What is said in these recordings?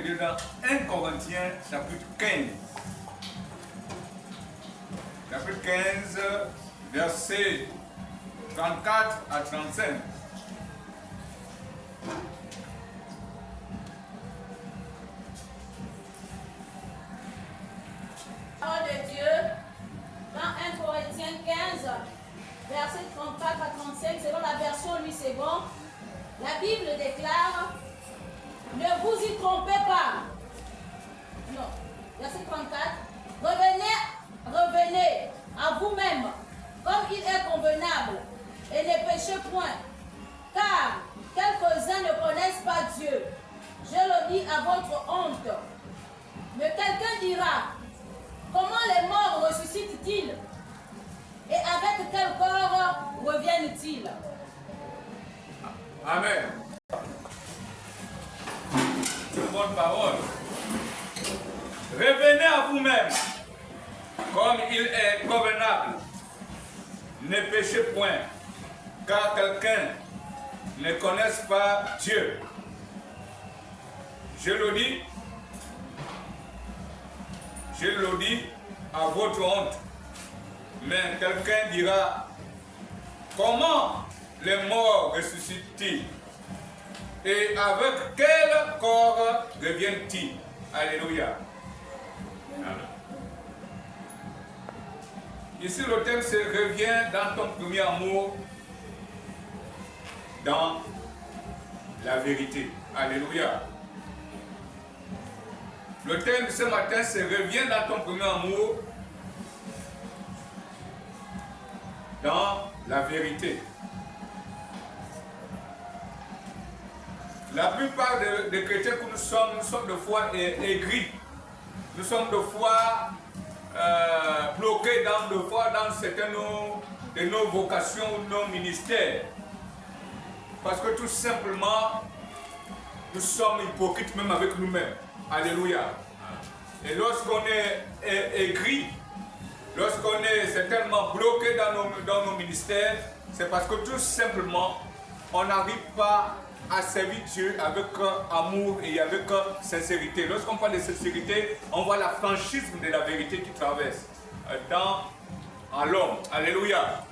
lire dans 1 Corinthiens chapitre 15. Chapitre 15, versets 34 à 35. Parole de Dieu, dans 1 Corinthiens 15, versets 34 à 35, selon la version Louis II, la Bible déclare: ne vous y trompez pas. Non, verset 34, revenez à vous-même, comme il est convenable, et ne péchez point, car quelques-uns ne connaissent pas Dieu. Je le dis à votre honte. Mais quelqu'un dira: comment les morts ressuscitent-ils? Et avec quel corps reviennent-ils? Amen. C'est une bonne parole. Revenez à vous-même, comme il est convenable. Ne péchez point, car quelqu'un ne connaisse pas Dieu. Je le dis à votre honte. Mais quelqu'un dira: comment les morts ressuscitent-ils? Et avec quel corps reviennent-ils? Alléluia. Amen. Ici le thème c'est: reviens dans ton premier amour, dans la vérité. Alléluia. Le thème de ce matin c'est: reviens dans ton premier amour, dans la vérité. La plupart des chrétiens que nous sommes de foi aigris. Nous sommes de foi bloqués dans certaines de nos vocations, nos ministères. Parce que tout simplement, nous sommes hypocrites même avec nous-mêmes. Alléluia. Et lorsqu'on est aigri, lorsqu'on est certainement bloqué dans nos ministères, c'est parce que tout simplement, on n'arrive pas à servir Dieu avec amour et avec sincérité. Lorsqu'on parle de sincérité, on voit la franchise de la vérité qui traverse en l'homme. Alléluia.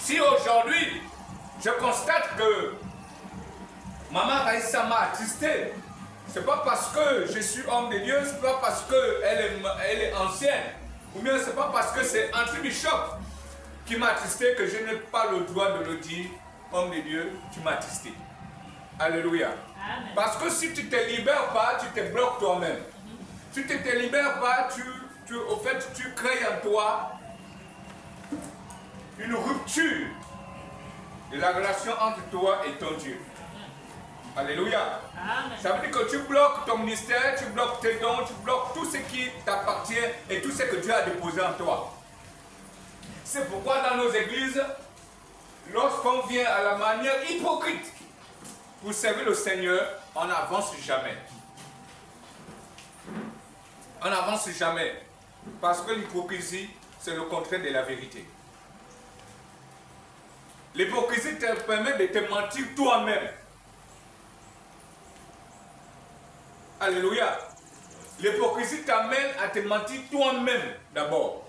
Si aujourd'hui, je constate que Maman Raïssa m'a attristé, c'est pas parce que je suis homme de Dieu, c'est pas parce qu'elle est ancienne, ou bien c'est pas parce que c'est André Bishop qui m'a attristé que je n'ai pas le droit de le dire: homme de Dieu, tu m'as attristé. Alléluia. Amen. Parce que si tu ne te libères pas, tu te bloques toi-même. Si tu ne te libères pas, au fait, tu crées en toi une rupture de la relation entre toi et ton Dieu. Alléluia. Amen. Ça veut dire que tu bloques ton ministère, tu bloques tes dons, tu bloques tout ce qui t'appartient et tout ce que Dieu a déposé en toi. C'est pourquoi dans nos églises, lorsqu'on vient à la manière hypocrite pour servir le Seigneur, on n'avance jamais. On n'avance jamais. Parce que l'hypocrisie, c'est le contraire de la vérité. L'hypocrisie te permet de te mentir toi-même. Alléluia. L'hypocrisie t'amène à te mentir toi-même d'abord.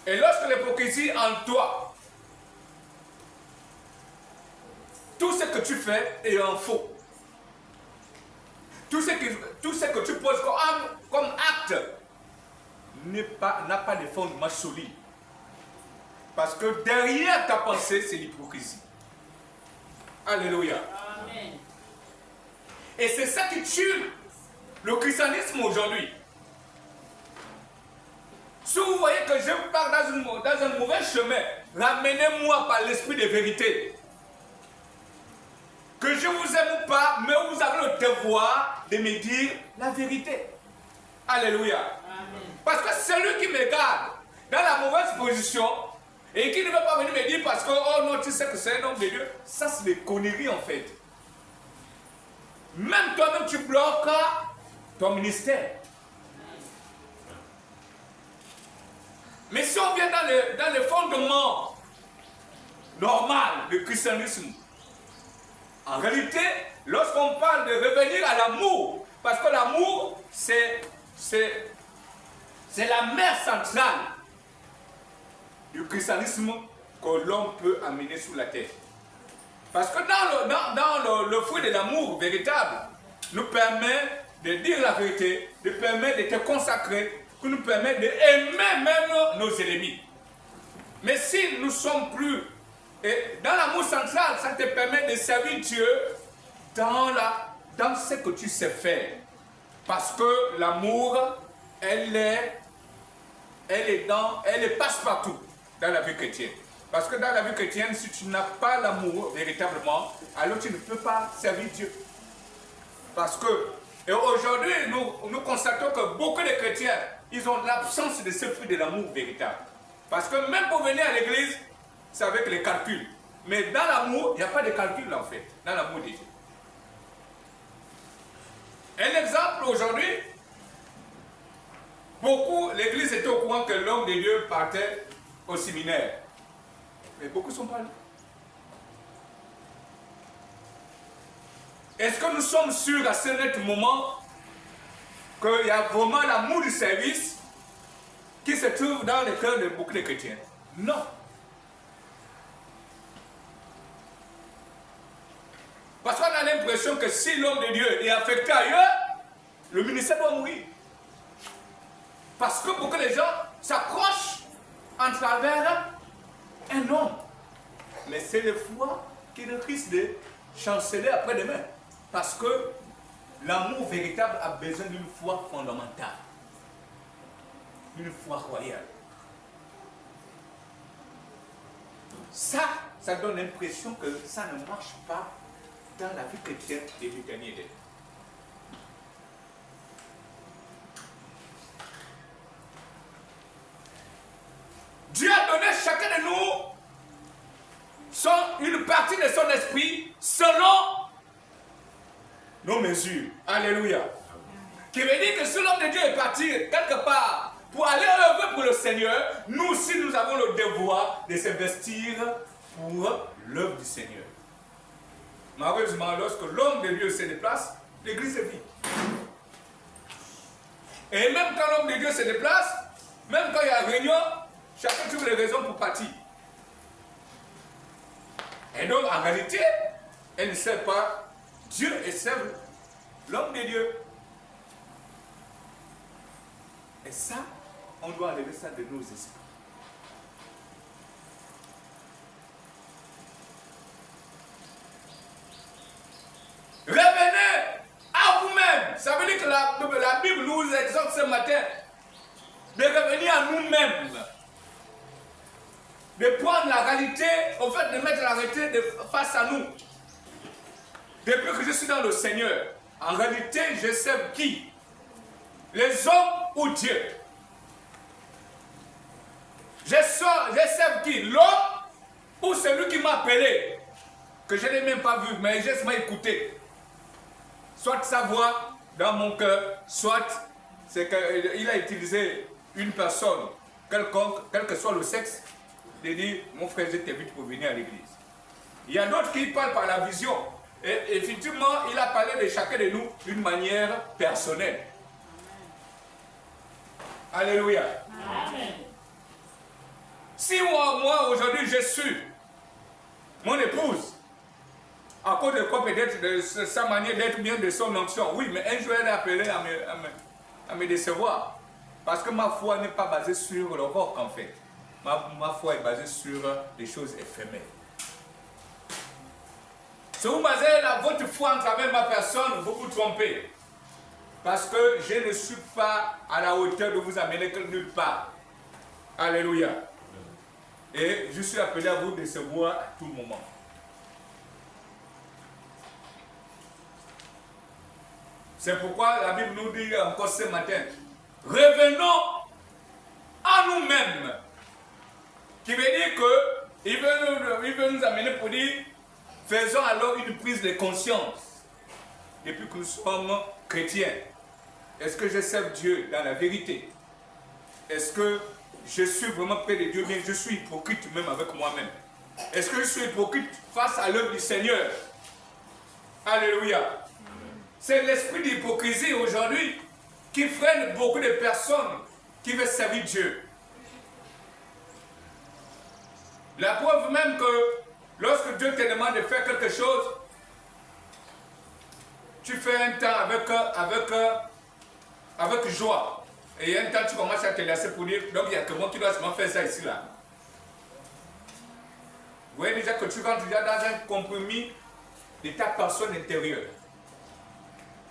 Et lorsque l'hypocrisie en toi, tout ce que tu fais est en faux. Tout ce que tu poses comme acte n'a pas de fondement solide. Parce que derrière ta pensée, c'est l'hypocrisie. Alléluia. Amen. Et c'est ça qui tue le christianisme aujourd'hui. Si vous voyez que je pars dans un mauvais chemin, ramenez-moi par l'esprit de vérité. Que je vous aime ou pas, mais vous avez le devoir de me dire la vérité. Alléluia. Amen. Parce que celui qui me garde dans la mauvaise position et qui ne veut pas venir me dire parce que, oh non, tu sais que c'est un homme de Dieu, ça c'est des conneries en fait. Même toi-même tu bloques ton ministère. Mais si on vient dans le fondement normal du christianisme, en réalité, lorsqu'on parle de revenir à l'amour, parce que l'amour, c'est la mère centrale du christianisme que l'homme peut amener sur la terre. Parce que dans le fruit de l'amour véritable, nous permet de dire la vérité, nous permet de te consacrer, qui nous permet d'aimer même nos ennemis. Mais si nous ne sommes plus dans l'amour central, ça te permet de servir Dieu dans ce que tu sais faire. Parce que l'amour, elle passe partout dans la vie chrétienne. Parce que dans la vie chrétienne, si tu n'as pas l'amour véritablement, alors tu ne peux pas servir Dieu. Parce que, et aujourd'hui, nous constatons que beaucoup de chrétiens, ils ont l'absence de ce fruit de l'amour véritable. Parce que même pour venir à l'église, c'est avec les calculs. Mais dans l'amour, il n'y a pas de calcul en fait, dans l'amour de Dieu. Un exemple aujourd'hui, l'église était au courant que l'homme de Dieu partait au séminaire. Mais beaucoup ne sont pas là. Est-ce que nous sommes sûrs à ce net moment qu'il y a vraiment l'amour du service qui se trouve dans le cœur de beaucoup de chrétiens? Non. Parce qu'on a l'impression que si l'homme de Dieu est affecté ailleurs, le ministère doit mourir. Parce que beaucoup de gens s'accrochent en travers un homme. Mais c'est le foi qui risque de chanceler après-demain. Parce que l'amour véritable a besoin d'une foi fondamentale. Une foi royale. Ça donne l'impression que ça ne marche pas dans la vie chrétienne des Britanniques. Dieu a donné chacun de nous une partie de son esprit selon nos mesures. Alléluia. Qui veut dire que si l'homme de Dieu est parti quelque part pour aller œuvrer pour le Seigneur, nous aussi nous avons le devoir de s'investir pour l'œuvre du Seigneur. Malheureusement, lorsque l'homme de Dieu se déplace, l'église est vide. Et même quand l'homme de Dieu se déplace, même quand il y a réunion, chacun trouve les raisons pour partir. Et donc, en réalité, elle ne sert pas Dieu, elle sert l'homme de Dieu. Et ça, on doit enlever ça de nos esprits. Revenez à vous-même. Ça veut dire que la Bible nous exhorte ce matin de revenir à nous-mêmes. De prendre la réalité, au fait de mettre la réalité face à nous. Depuis que je suis dans le Seigneur, en réalité, je sers qui? Les hommes ou Dieu? Je sers qui? L'homme ou celui qui m'a appelé? Que je n'ai même pas vu, mais j'ai seulement écouté. Soit sa voix dans mon cœur, soit c'est qu'il a utilisé une personne quelconque, quel que soit le sexe, de dire, mon frère, je t'invite pour venir à l'église. Il y a d'autres qui parlent par la vision. Et effectivement, il a parlé de chacun de nous d'une manière personnelle. Alléluia. Amen. Si moi aujourd'hui, je suis mon épouse, à cause de quoi peut-être de sa manière d'être bien, de son onction, oui, mais un jour elle est appelée à me décevoir. Parce que ma foi n'est pas basée sur le roc en fait. Ma foi est basée sur des choses éphémères. Si vous basez votre foi en travers ma personne, vous vous trompez. Parce que je ne suis pas à la hauteur de vous amener nulle part. Alléluia. Et je suis appelé à vous décevoir à tout moment. C'est pourquoi la Bible nous dit encore ce matin, revenons à nous-mêmes. Qui veut dire qu'il veut nous amener pour dire, faisons alors une prise de conscience. Depuis que nous sommes chrétiens, est-ce que je sers Dieu dans la vérité? Est-ce que je suis vraiment près de Dieu, mais je suis hypocrite même avec moi-même? Est-ce que je suis hypocrite face à l'œuvre du Seigneur? Alléluia. C'est l'esprit d'hypocrisie aujourd'hui qui freine beaucoup de personnes qui veulent servir Dieu. La preuve même que lorsque Dieu te demande de faire quelque chose, tu fais un temps avec joie. Et un temps tu commences à te lasser pour dire, donc il n'y a que moi qui dois seulement faire ça ici là. Vous voyez déjà que tu rentres déjà dans un compromis de ta personne intérieure.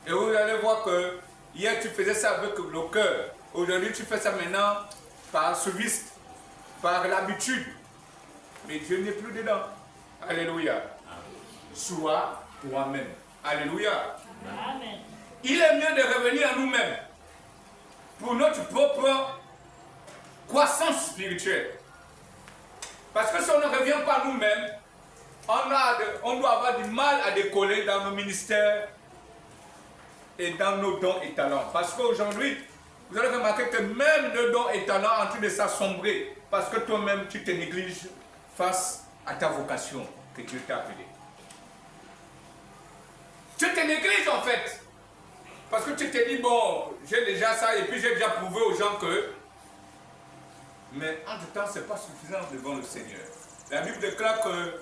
Et vous allez voir que hier tu faisais ça avec le cœur. Aujourd'hui tu fais ça maintenant par service, par l'habitude. Mais Dieu n'est plus dedans. Alléluia. Sois toi-même. Alléluia. Amen. Il est mieux de revenir à nous-mêmes pour notre propre croissance spirituelle. Parce que si on ne revient pas à nous-mêmes, on doit avoir du mal à décoller dans nos ministères et dans nos dons et talents. Parce qu'aujourd'hui, vous allez remarquer que même nos dons et talents sont en train de s'assombrer. Parce que toi-même, tu te négliges face à ta vocation que Dieu t'a appelée. Tu te négliges en fait. Parce que tu te dis, bon, j'ai déjà ça et puis j'ai déjà prouvé aux gens que... Mais entre-temps, ce n'est pas suffisant devant le Seigneur. La Bible déclare que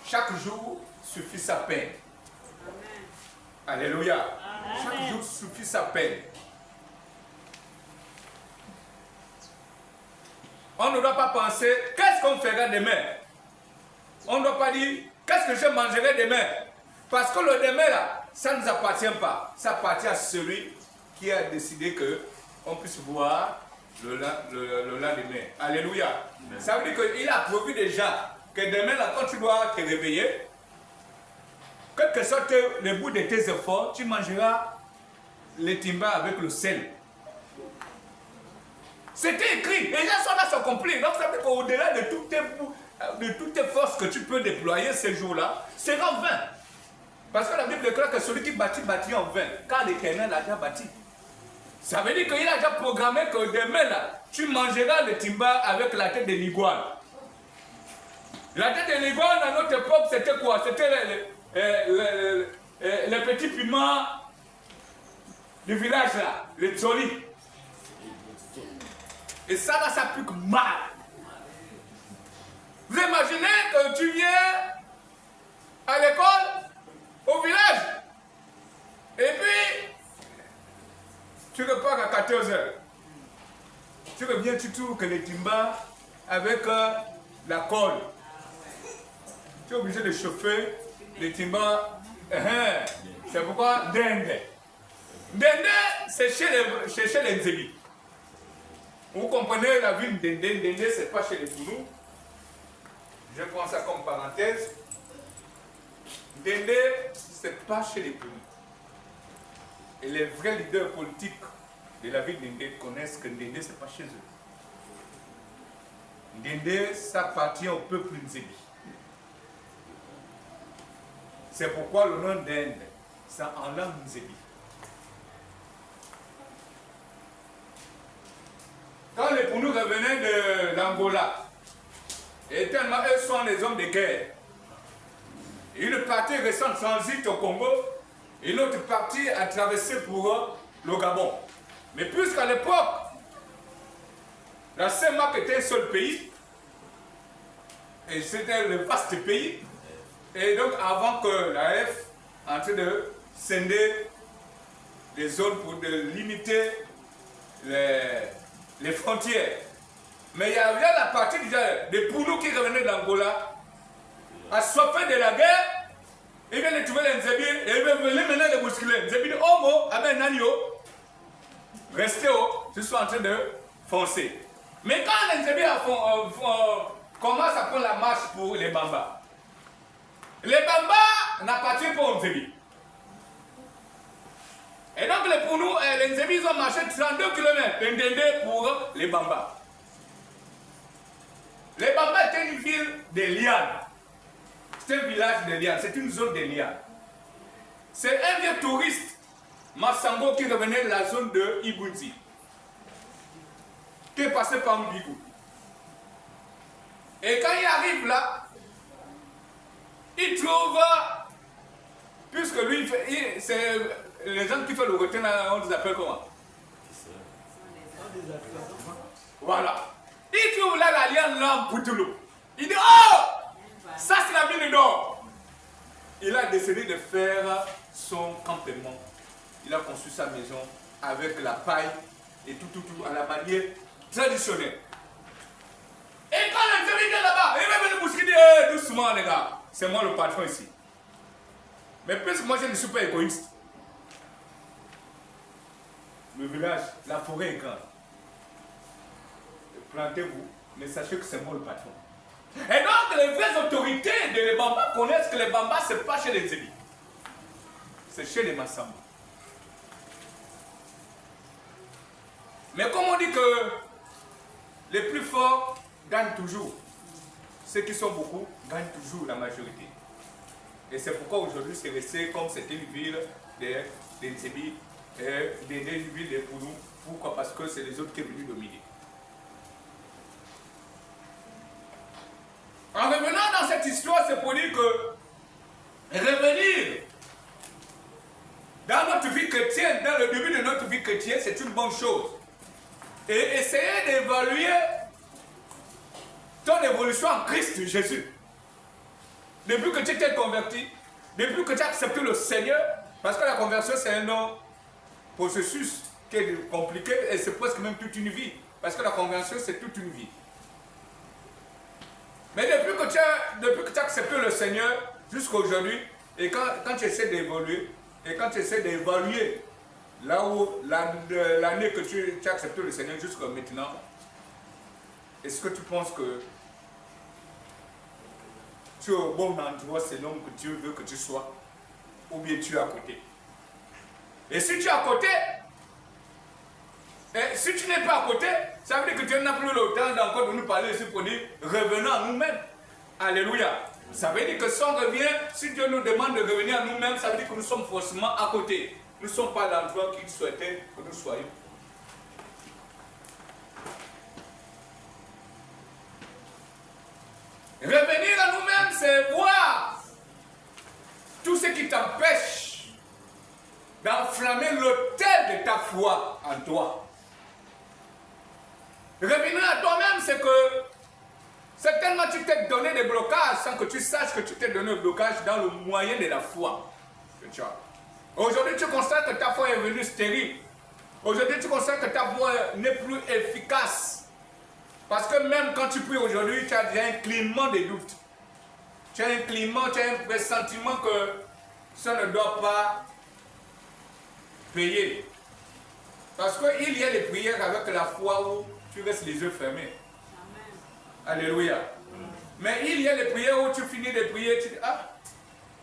chaque jour suffit sa peine. Amen. Alléluia. Amen. Chaque jour suffit sa peine. On ne doit pas penser, qu'est-ce qu'on fera demain? On ne doit pas dire, qu'est-ce que je mangerai demain? Parce que le demain là, ça ne nous appartient pas. Ça appartient à celui qui a décidé qu'on puisse voir le lendemain. Alléluia. Amen. Ça veut dire qu'il a prévu déjà que demain là, quand tu dois te réveiller, quel que soit le bout de tes efforts, tu mangeras les timbas avec le sel. C'était écrit, les gens sont là s'accomplir. Donc ça veut dire qu'au-delà de toutes tes forces que tu peux déployer ces jours-là, c'est en vain. Parce que la Bible déclare que celui qui bâtit en vain, car l'Éternel a déjà bâti. Ça veut dire qu'il a déjà programmé que demain là, tu mangeras le timba avec la tête de l'iguane. La tête de l'iguane à notre époque, c'était quoi? C'était les petits piments du village là, les tsolis. Et ça là, ça pique mal. Vous imaginez que tu viens à l'école, au village, et puis tu repars à 14 h. Tu reviens, tu trouves que les timbas avec la colle. Tu es obligé de chauffer les timbas. C'est pourquoi Dende. Dende, c'est chez les Nzébi. Vous comprenez la ville de Dende, Dende, c'est pas chez les Pounous. Je prends ça comme parenthèse. Dende, c'est pas chez les Pounous. Et les vrais leaders politiques de la ville de Dende connaissent que Dende, c'est pas chez eux. Dende, ça appartient au peuple Nzébi. C'est pourquoi le nom d'Inde, c'est en langue Nzébi. Quand les Pounous revenaient de l'Angola, et tellement eux sont les hommes de guerre, une partie reste en transit au Congo, une autre partie a traversé pour le Gabon. Mais puisqu'à l'époque, la CEMAC était un seul pays, et c'était le vaste pays, et donc avant que la F en train de scinder les zones pour limiter les frontières. Mais il y avait la partie des Pounous qui revenaient d'Angola, assoiffés de la guerre, ils viennent de trouver les Nzébi et ils veulent maintenant les bousculer. Nzébi dit, oh mo, aben nanio, restez haut, je suis en train de foncer. Mais quand les Nzébi commencent à prendre la marche pour les Bambas, les Bambas n'appartiennent pas aux Nzébi. Et donc les Pounous et les Nzébi, ils ont marché 32 km d'Indende pour les Bambas. Les Bambas étaient une ville de lianes. C'est un village de lianes, c'est une zone de lianes. C'est un vieux touriste, Massango, qui revenait de la zone de Ibunzi, qui est passé par Mbigou. Et quand il arrive là, il trouve Puisque lui, c'est les gens qui font le retenu, on les appelle comment? Voilà. Il trouve là l'alliance là pour tout l'eau. Il dit, oh, ça c'est la mine d'or. Il a décidé de faire son campement. Il a construit sa maison avec la paille et tout à la manière traditionnelle. Et quand le Zébi vient là-bas, il va venir bousculer, doucement les gars, c'est moi le patron ici. Mais puisque moi je ne suis pas égoïste, le village, la forêt est grande. Plantez-vous, mais sachez que c'est moi le patron. Et donc les vraies autorités de Bamba connaissent que les Bamba, ce n'est pas chez les Zébi. C'est chez les Massamba. Mais comme on dit que les plus forts gagnent toujours, ceux qui sont beaucoup gagnent toujours la majorité. Et c'est pourquoi aujourd'hui c'est resté comme c'était une ville des Zébi, des villes des Poulou. Pourquoi? Parce que c'est les autres qui sont venus dominer. En revenant dans cette histoire, c'est pour dire que revenir dans notre vie chrétienne, dans le début de notre vie chrétienne, c'est une bonne chose. Et essayer d'évaluer ton évolution en Christ Jésus. Depuis que tu t'es converti, depuis que tu as accepté le Seigneur, parce que la conversion c'est un processus qui est compliqué et c'est presque même toute une vie. Parce que la conversion c'est toute une vie. Mais depuis que tu as accepté le Seigneur jusqu'à aujourd'hui, et quand tu essaies d'évoluer, et quand tu essaies d'évaluer là où l'année que tu as accepté le Seigneur jusqu'à maintenant, est-ce que tu penses que tu es au bon endroit selon que Dieu veut que tu sois, ou bien tu es à côté? Et si tu es à côté, et si tu n'es pas à côté, ça veut dire que Dieu n'a plus le temps d'encore de nous parler ici pour dire revenons à nous-mêmes. Alléluia. Ça veut dire que si on revient, si Dieu nous demande de revenir à nous-mêmes, ça veut dire que nous sommes forcément à côté. Nous ne sommes pas à l'endroit qu'il souhaitait que nous soyons. Revenir à nous-mêmes, c'est voir tout ce qui t'empêche d'enflammer l'autel de ta foi en toi. Revenir à toi-même, c'est que certainement tu t'es donné des blocages sans que tu saches que tu t'es donné un blocage dans le moyen de la foi. Aujourd'hui, tu constates que ta foi est devenue stérile. Aujourd'hui, tu constates que ta foi n'est plus efficace. Parce que même quand tu pries aujourd'hui, tu as déjà un clignement de doute. Tu as un clignement, tu as un pressentiment que ça ne doit pas payer. Parce qu'il y a des prières avec la foi où tu restes les yeux fermés. Amen. Alléluia. Amen. Mais il y a des prières où tu finis de prier, tu dis, ah,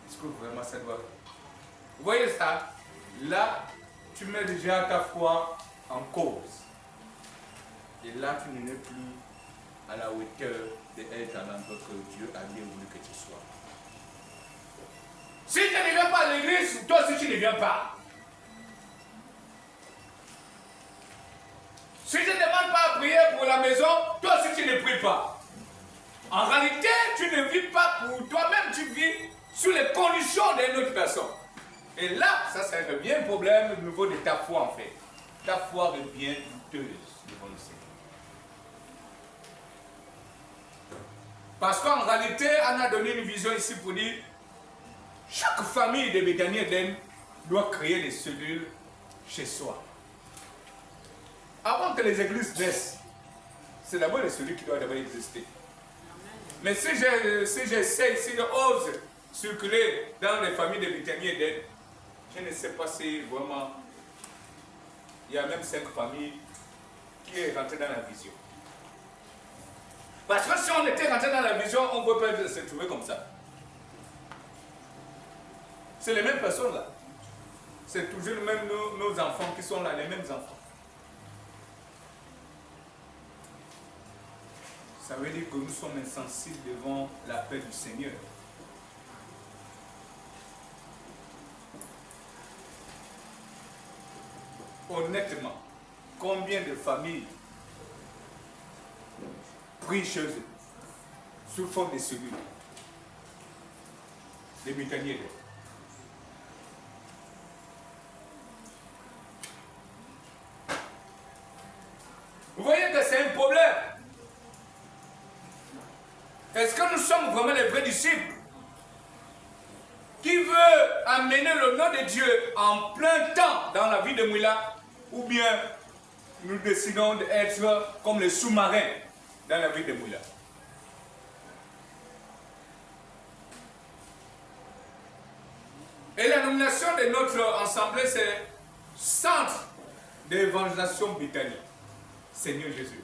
est-ce que vraiment ça doit... Vous voyez ça? Là, tu mets déjà ta foi en cause. Et là, tu n'es plus à la hauteur d'être à l'endroit que Dieu a bien voulu que tu sois. Si tu ne viens pas à l'église, toi aussi tu ne viens pas. Si tu ne demandes pas à prier pour la maison, toi aussi tu ne pries pas. En réalité, tu ne vis pas pour toi-même, tu vis sous les conditions d'une autre personne. Et là, ça revient un problème au niveau de ta foi en fait. Ta foi devient douteuse devant le Seigneur. Parce qu'en réalité, on a donné une vision ici pour dire chaque famille de Béthanie Eden doit créer des cellules chez soi. Avant que les églises naissent, c'est d'abord les cellules qui doivent d'abord exister. Mais si j'essaie, si j'ose circuler dans les familles de Béthanie Eden, je ne sais pas si vraiment il y a même 5 familles qui sont rentrées dans la vision. Parce que si on était rentré dans la vision, on ne peut pas se trouver comme ça. C'est les mêmes personnes là. C'est toujours même nos enfants qui sont là, les mêmes enfants. Ça veut dire que nous sommes insensibles devant l'appel du Seigneur. Honnêtement, combien de familles prient chez eux sous forme de cellules, des mécaniers? Est-ce que nous sommes vraiment les vrais disciples qui veut amener le nom de Dieu en plein temps dans la vie de Mouila, ou bien nous décidons d'être comme les sous-marins dans la vie de Mouila? Et la nomination de notre assemblée, c'est Centre d'évangélisation britannique. Seigneur Jésus.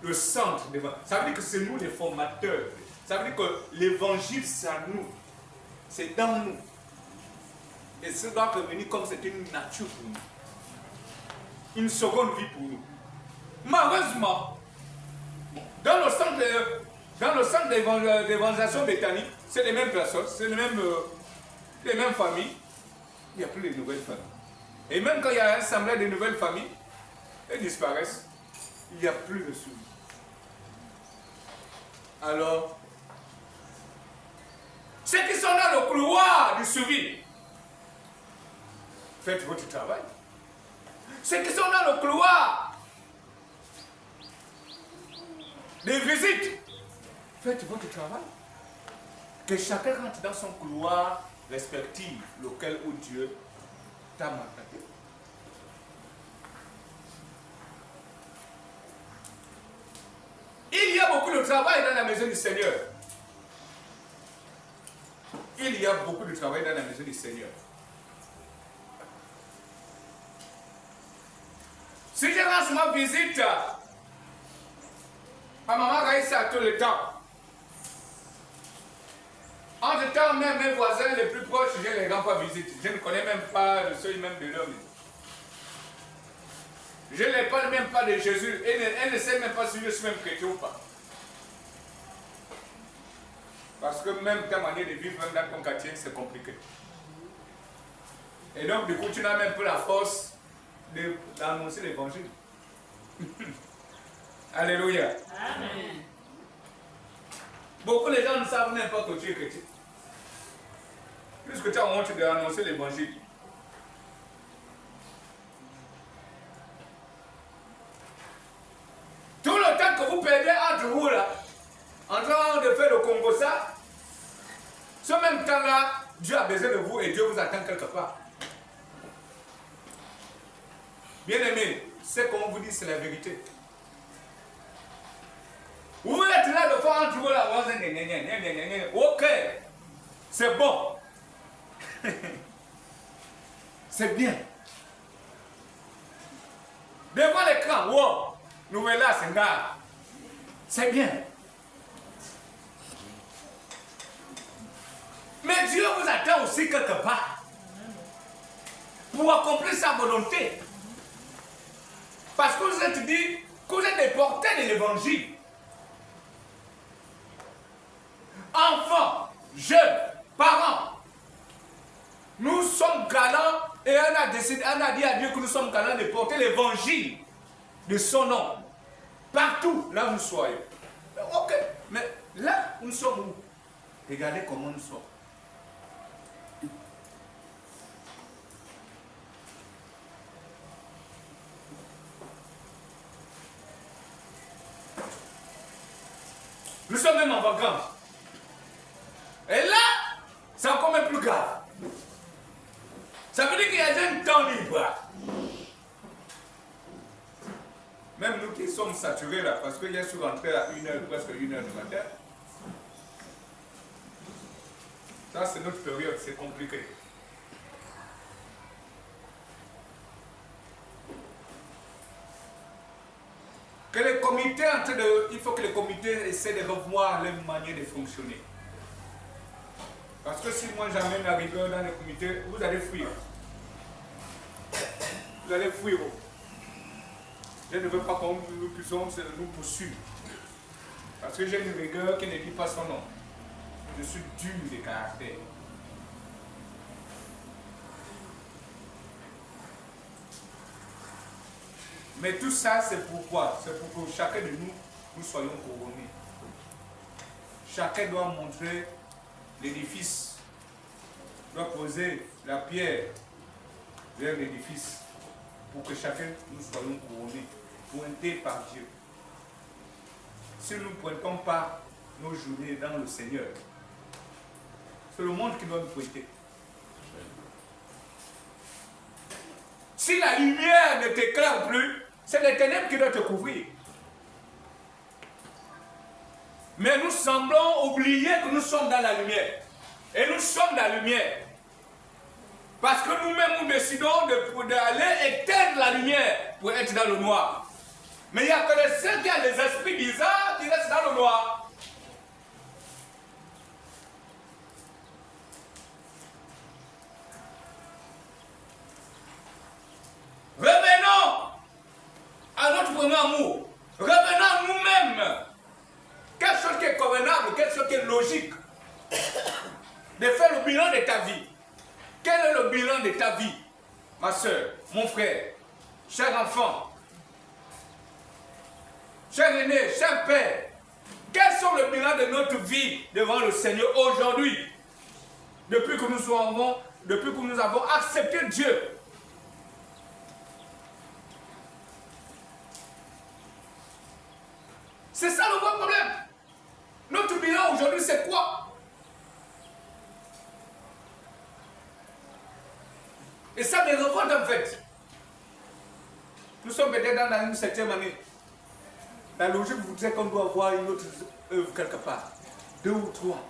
Le centre d'évangélisation. Ça veut dire que c'est nous les formateurs. Ça veut dire que l'évangile, c'est à nous. C'est dans nous. Et ça doit revenir comme c'était une nature pour nous. Une seconde vie pour nous. Malheureusement, dans le centre d'évangélisation britannique, c'est les mêmes personnes, c'est les mêmes familles. Il n'y a plus de nouvelles familles. Et même quand il y a un assemblée de nouvelles familles, elles disparaissent. Il n'y a plus de suivi. Alors, ceux qui sont dans le couloir du suivi, faites votre travail. Ceux qui sont dans le couloir des visites, faites votre travail. Que chacun rentre dans son couloir respectif, lequel où Dieu t'a mandaté. Il y a beaucoup de travail dans la maison du Seigneur. Il y a beaucoup de travail dans la maison du Seigneur. Si je rends ma visite à Maman Raïssa tout le temps, entre-temps, même mes voisins les plus proches, je ne les rends pas visite. Je ne connais même pas le seuil même de l'homme. Je ne les parle même pas de Jésus. Elle ne sait même pas si je suis même chrétien ou pas. Parce que même ta manière de vivre même dans ton quartier, c'est compliqué. Et donc, du coup, tu n'as même pas la force d'annoncer l'évangile. Alléluia. Amen. Beaucoup de gens ne savent même pas que tu es chrétien. Puisque tu as honte d'annoncer l'évangile. Tout le temps que vous perdez entre vous là, en train de faire le Congo ça, ce même temps-là, Dieu a besoin de vous et Dieu vous attend quelque part. Bien aimé, ce qu'on vous dit, c'est la vérité. Vous êtes là de faire entre vous là, ok, c'est bon. C'est bien. Devant l'écran, wow, nous voilà, c'est là. C'est bien. Mais Dieu vous attend aussi quelque part pour accomplir sa volonté. Parce que vous êtes dit que vous êtes des porteurs de l'évangile. Enfants, jeunes, parents, nous sommes galants et on a dit à Dieu que nous sommes galants de porter l'évangile de son nom partout là où nous soyons. Ok, mais là où nous sommes où? Regardez comment nous sommes. Nous sommes même en vacances. Et là, c'est encore même plus grave. Ça veut dire qu'il y a déjà un temps libre. Même nous qui sommes saturés là, parce qu'il y a sur rentré à 1h, presque 1h du matin. Ça, c'est notre période, c'est compliqué. Que les comités, il faut que les comités essaient de revoir leur manière de fonctionner. Parce que si moi j'amène la rigueur dans les comités, vous allez fuir. Vous allez fuir. Je ne veux pas que nous puissions nous poursuivre. Parce que j'ai une rigueur qui ne dit pas son nom. Je suis dur de caractère. Mais tout ça, c'est pourquoi? C'est pour que chacun de nous, nous soyons couronnés. Chacun doit montrer l'édifice, doit poser la pierre vers l'édifice pour que chacun nous soyons couronnés, pointés par Dieu. Si nous ne pointons pas, nos journées dans le Seigneur. C'est le monde qui doit nous prêter. Si la lumière ne t'éclaire plus, c'est les ténèbres qui doivent te couvrir. Mais nous semblons oublier que nous sommes dans la lumière. Et nous sommes dans la lumière. Parce que nous-mêmes, nous décidons d'aller éteindre la lumière pour être dans le noir. Mais il y a que ceux qui ont des esprits bizarres qui restent dans le noir. Revenons à notre premier amour. Revenons à nous-mêmes. Quelque chose qui est convenable, quelque chose qui est logique. De faire le bilan de ta vie. Quel est le bilan de ta vie, ma soeur, mon frère, cher enfant, cher aîné, cher père? Quels sont le bilan de notre vie devant le Seigneur aujourd'hui? Depuis que nous avons accepté Dieu. C'est ça le vrai problème. Notre bilan aujourd'hui, c'est quoi? Et ça me révolte en fait. Nous sommes peut-être dans une 7e année. La logique voudrait qu'on doit avoir une autre œuvre quelque part. 2 ou 3.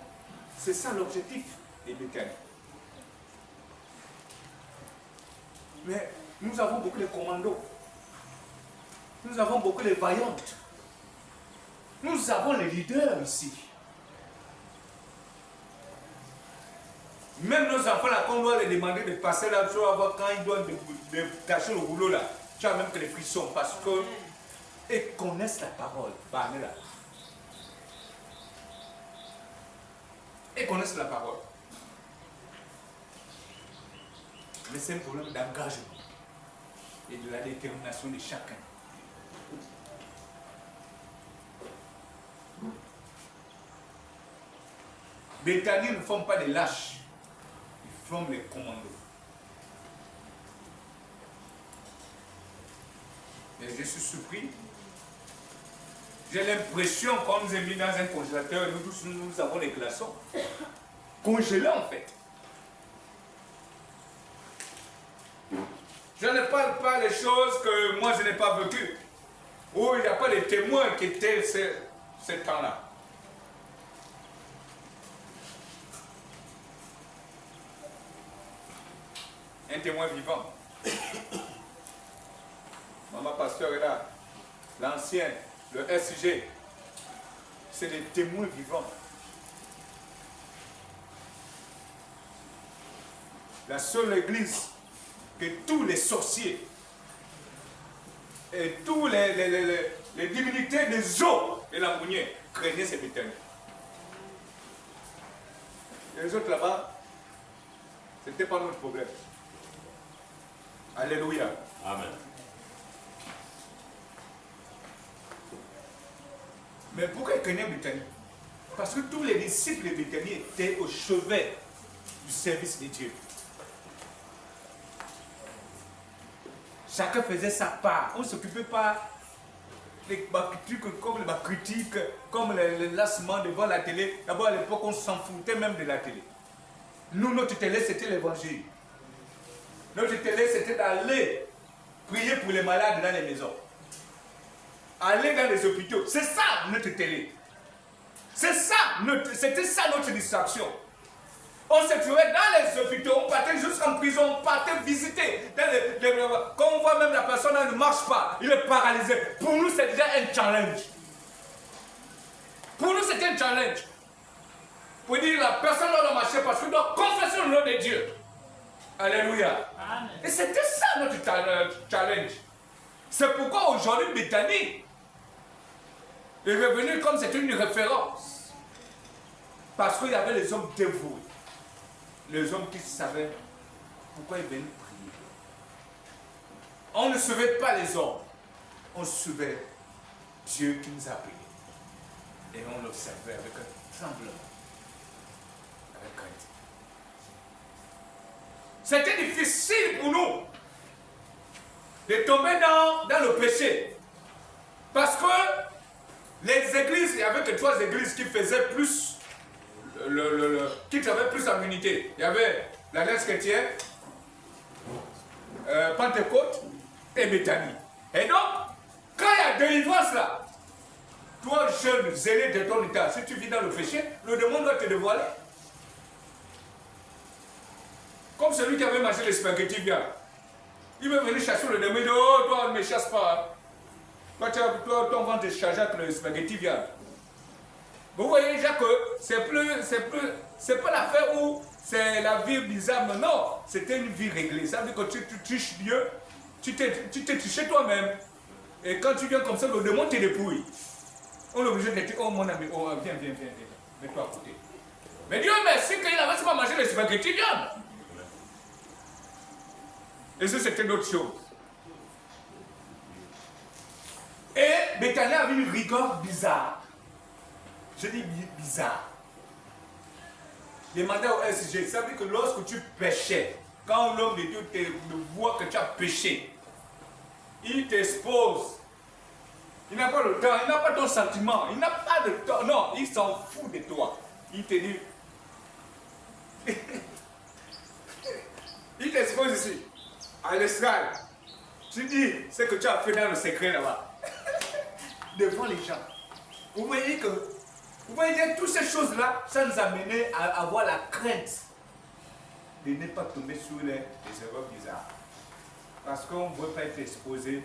C'est ça l'objectif des mécaniques. Mais nous avons beaucoup les commandos. Nous avons beaucoup les vaillantes. Nous avons les leaders ici. Même nos enfants là, qu'on doit les demander de passer là, tu vas voir quand ils doivent tâcher le boulot là, tu as même que les frissons parce que ils connaissent la parole. Ils connaissent la parole. Mais c'est un problème d'engagement et de la détermination de chacun. Béthanie ne forment pas des lâches. Forment les commandos. Et je suis surpris. J'ai l'impression qu'on nous a mis dans un congélateur et nous avons les glaçons. Congelés en fait. Je ne parle pas des choses que moi je n'ai pas vécues. Où il n'y a pas les témoins qui étaient ce temps-là. Un témoin vivant. Maman pasteur est là. L'ancien, le SG. C'est des témoins vivants. La seule église que tous les sorciers et tous les divinités des eaux et la mounière craignaient ces Béthanie. Les autres là-bas, ce n'était pas notre problème. Alléluia. Amen. Mais pourquoi ils craignaient Béthanie? Parce que tous les disciples de Béthanie étaient au chevet du service de Dieu. Chacun faisait sa part. On ne s'occupait pas des critiques comme les critiques, comme les lassements devant la télé. D'abord à l'époque, on s'en foutait même de la télé. Nous, notre télé, c'était l'évangile. Notre télé, c'était d'aller prier pour les malades dans les maisons. Aller dans les hôpitaux. C'est ça notre télé. C'était ça notre distraction. On se trouvait dans les hôpitaux, on partait jusqu'en prison, on partait visiter. Quand on voit même la personne elle ne marche pas, il est paralysé. Pour nous, c'est déjà un challenge. Pour nous, c'est un challenge. Pour dire la personne doit marcher parce qu'il doit confesser le nom de Dieu. Alléluia. Amen. Et c'était ça notre challenge. C'est pourquoi aujourd'hui, Béthanie est revenu comme c'était une référence. Parce qu'il y avait les hommes dévoués. Les hommes qui savaient pourquoi ils venaient prier. On ne suivait pas les hommes. On suivait Dieu qui nous a appelés. Et on l'observait avec un tremblement. Avec crainte. C'était difficile pour nous de tomber dans le péché. Parce que Les églises, il y avait que 3 églises qui faisaient plus, qui travaillaient plus en unité. Il y avait l'Alliance chrétienne, Pentecôte et Béthanie. Et donc, quand il y a délivrance là, toi jeune zélé de ton état, si tu vis dans le péché, le démon doit te dévoiler. Comme celui qui avait mangé les spaghettis viande. Il veut venir chasser le démon, il dit, oh toi ne me chasse pas. Toi ton ventre est chargé avec le spaghetti viande. Vous voyez déjà que c'est pas l'affaire où c'est la vie bizarre, non, c'était une vie réglée. Ça veut dire que tu triches Dieu, tu t'es triché toi-même. Et quand tu viens comme ça, le démon te dépouille. On est obligé de dire, oh mon ami, oh, viens, mets-toi à côté. Mais Dieu merci qu'il n'avait pas mangé les spaghettis viande. Et ça, c'était une autre chose. Et Béthanie avait une rigueur bizarre. Je dis bizarre. Demandez au SG, ça veut dire que lorsque tu péchais, quand l'homme de Dieu te voit que tu as péché, il t'expose. Il n'a pas le temps, il n'a pas ton sentiment, il n'a pas de temps. Non, il s'en fout de toi. Il te dit. Il t'expose ici, à l'estrade. Tu dis ce que tu as fait dans le secret là-bas. Devant les gens. Vous voyez toutes ces choses-là, ça nous a mené à avoir la crainte de ne pas tomber sur les erreurs bizarres. Parce qu'on ne veut pas être exposé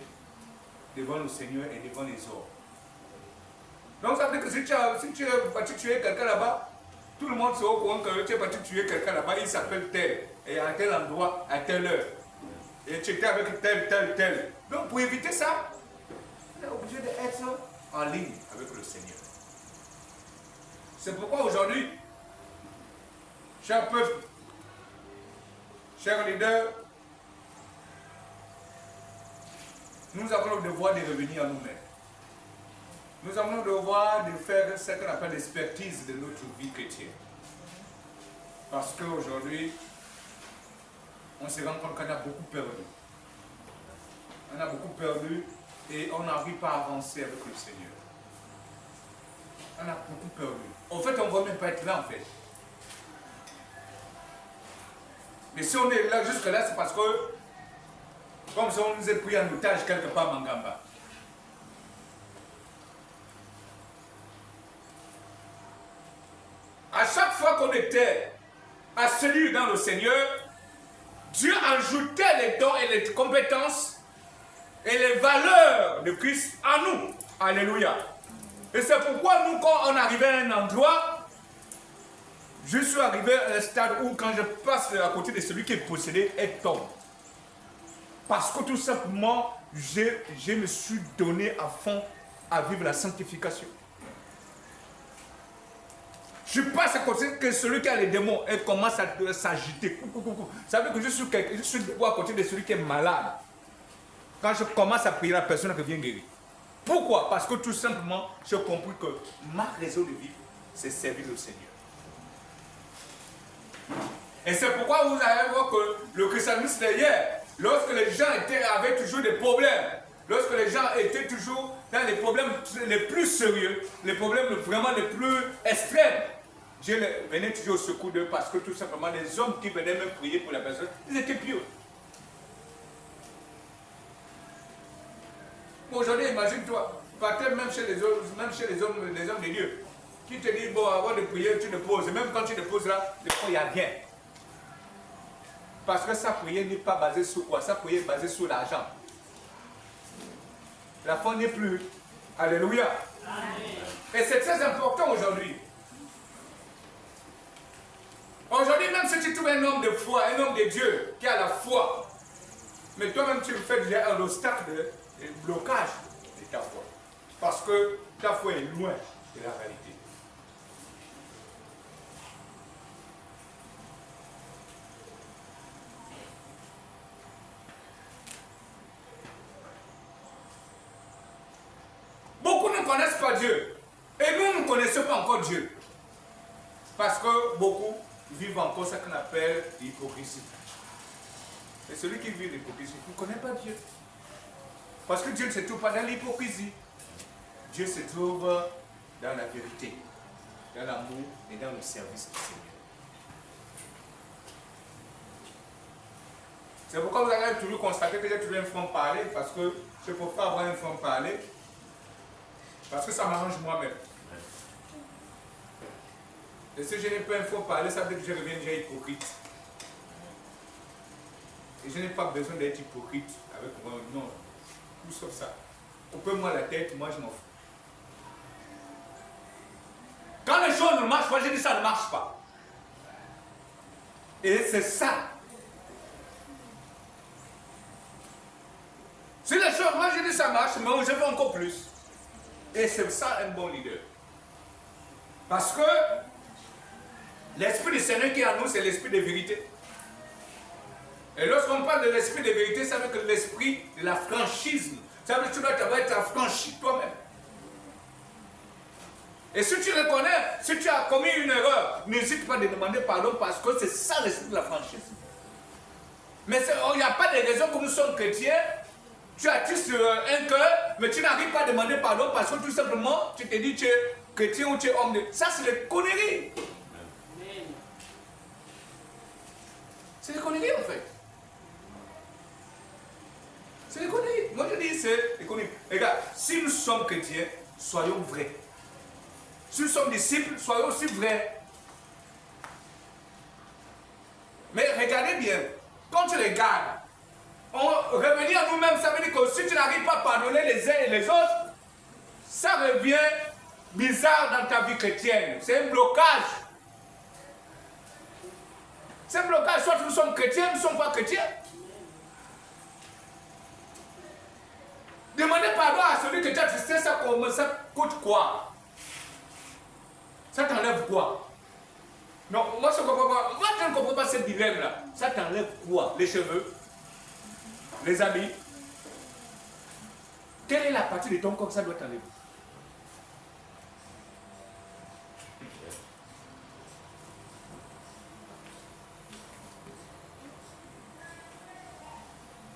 devant le Seigneur et devant les autres. Donc ça veut dire que si tu es parti tuer quelqu'un là-bas, tout le monde sera au courant que tu es parti tuer quelqu'un là-bas, il s'appelle tel, et à tel endroit, à telle heure. Et tu étais avec tel. Donc pour éviter ça, on est obligé d'être en ligne avec le Seigneur. C'est pourquoi aujourd'hui, cher peuple, chers leaders, nous avons le devoir de revenir à nous-mêmes. Nous avons le devoir de faire ce qu'on appelle l'expertise de notre vie chrétienne. Parce qu'aujourd'hui, on se rend compte qu'on a beaucoup perdu. On a beaucoup perdu et on n'arrive pas à avancer avec le Seigneur. On a beaucoup perdu. En fait, on ne va même pas être là en fait. Mais si on est là jusque-là, c'est parce que comme si on nous est pris en otage quelque part à Mangamba. À chaque fois qu'on était assis dans le Seigneur, Dieu ajoutait les dons et les compétences et les valeurs de Christ à nous. Alléluia. Et c'est pourquoi nous, quand on arrivait à un endroit, je suis arrivé à un stade où quand je passe à côté de celui qui est possédé, elle tombe. Parce que tout simplement, je me suis donné à fond à vivre la sanctification. Je passe à côté de celui qui a les démons et commence à s'agiter. Ça veut dire que je suis debout à côté de celui qui est malade. Quand je commence à prier, la personne revient guérie. Pourquoi? Parce que tout simplement, j'ai compris que ma raison de vivre, c'est servir le Seigneur. Et c'est pourquoi vous allez voir que le christianisme d'hier, lorsque les gens avaient toujours des problèmes, lorsque les gens étaient toujours dans les problèmes les plus sérieux, les problèmes vraiment les plus extrêmes, Dieu venait toujours au secours d'eux parce que tout simplement les hommes qui venaient même prier pour la personne, ils étaient pieux. Aujourd'hui, imagine-toi, partez même chez les hommes de Dieu, qui te disent, bon, avant de prier, tu ne poses. Même quand tu ne poses là, des fois, il n'y a rien. Parce que sa prière n'est pas basée sur quoi? Sa prière est basée sur l'argent. La foi n'est plus. Alléluia. Amen. Et c'est très important aujourd'hui. Aujourd'hui, même si tu trouves un homme de foi, un homme de Dieu, qui a la foi, mais toi-même tu fais déjà un obstacle de blocage de ta foi. Parce que ta foi est loin de la réalité. Beaucoup ne connaissent pas Dieu. Et nous ne connaissons pas encore Dieu. Parce que beaucoup vivent encore ce qu'on appelle l'hypocrisie. Et celui qui vit l'hypocrisie ne connaît pas Dieu. Parce que Dieu ne se trouve pas dans l'hypocrisie. Dieu se trouve dans la vérité, dans l'amour et dans le service du Seigneur. C'est pourquoi vous avez toujours constaté que j'ai toujours un front parler, parce que je préfère avoir un front parler, parce que ça m'arrange moi-même. Et si je n'ai pas un front parler, ça veut dire que je reviens déjà hypocrite. Et je n'ai pas besoin d'être hypocrite avec moi, non, tout sauf ça. Coupez-moi la tête, moi je m'en fous. Quand les choses ne marchent pas, je dis ça ne marche pas. Et c'est ça. Si les choses, moi je dis ça marche, mais je veux encore plus. Et c'est ça un bon leader. Parce que l'esprit du Seigneur qui est en nous, c'est l'esprit de vérité. Et lorsqu'on parle de l'esprit de vérité, ça veut dire que l'esprit de la franchise. Ça veut dire que tu dois être affranchi toi-même. Et si tu reconnais, si tu as commis une erreur, n'hésite pas de demander pardon parce que c'est ça l'esprit de la franchise. Mais il n'y a pas de raison que nous sommes chrétiens. Tu as sur un cœur, mais tu n'arrives pas à demander pardon parce que tout simplement, tu te dis que tu es chrétien ou tu es homme de... Ça, c'est des conneries. C'est des conneries en fait. C'est des conneries. Moi je dis c'est des conneries. Regarde, si nous sommes chrétiens, soyons vrais. Si nous sommes disciples, soyons aussi vrais. Mais regardez bien, quand tu regardes, revenir à nous-mêmes, ça veut dire que si tu n'arrives pas à pardonner les uns et les autres, ça revient bizarre dans ta vie chrétienne. C'est un blocage. C'est un blocage. Soit nous sommes chrétiens, nous ne sommes pas chrétiens. Demandez pardon à celui que tu as tristé, ça coûte quoi? Ça t'enlève quoi? Non, moi je ne comprends pas. Moi je ne comprends pas ce dilemme-là. Ça t'enlève quoi? Les cheveux? Les habits? Quelle est la partie de ton corps que ça doit t'enlever?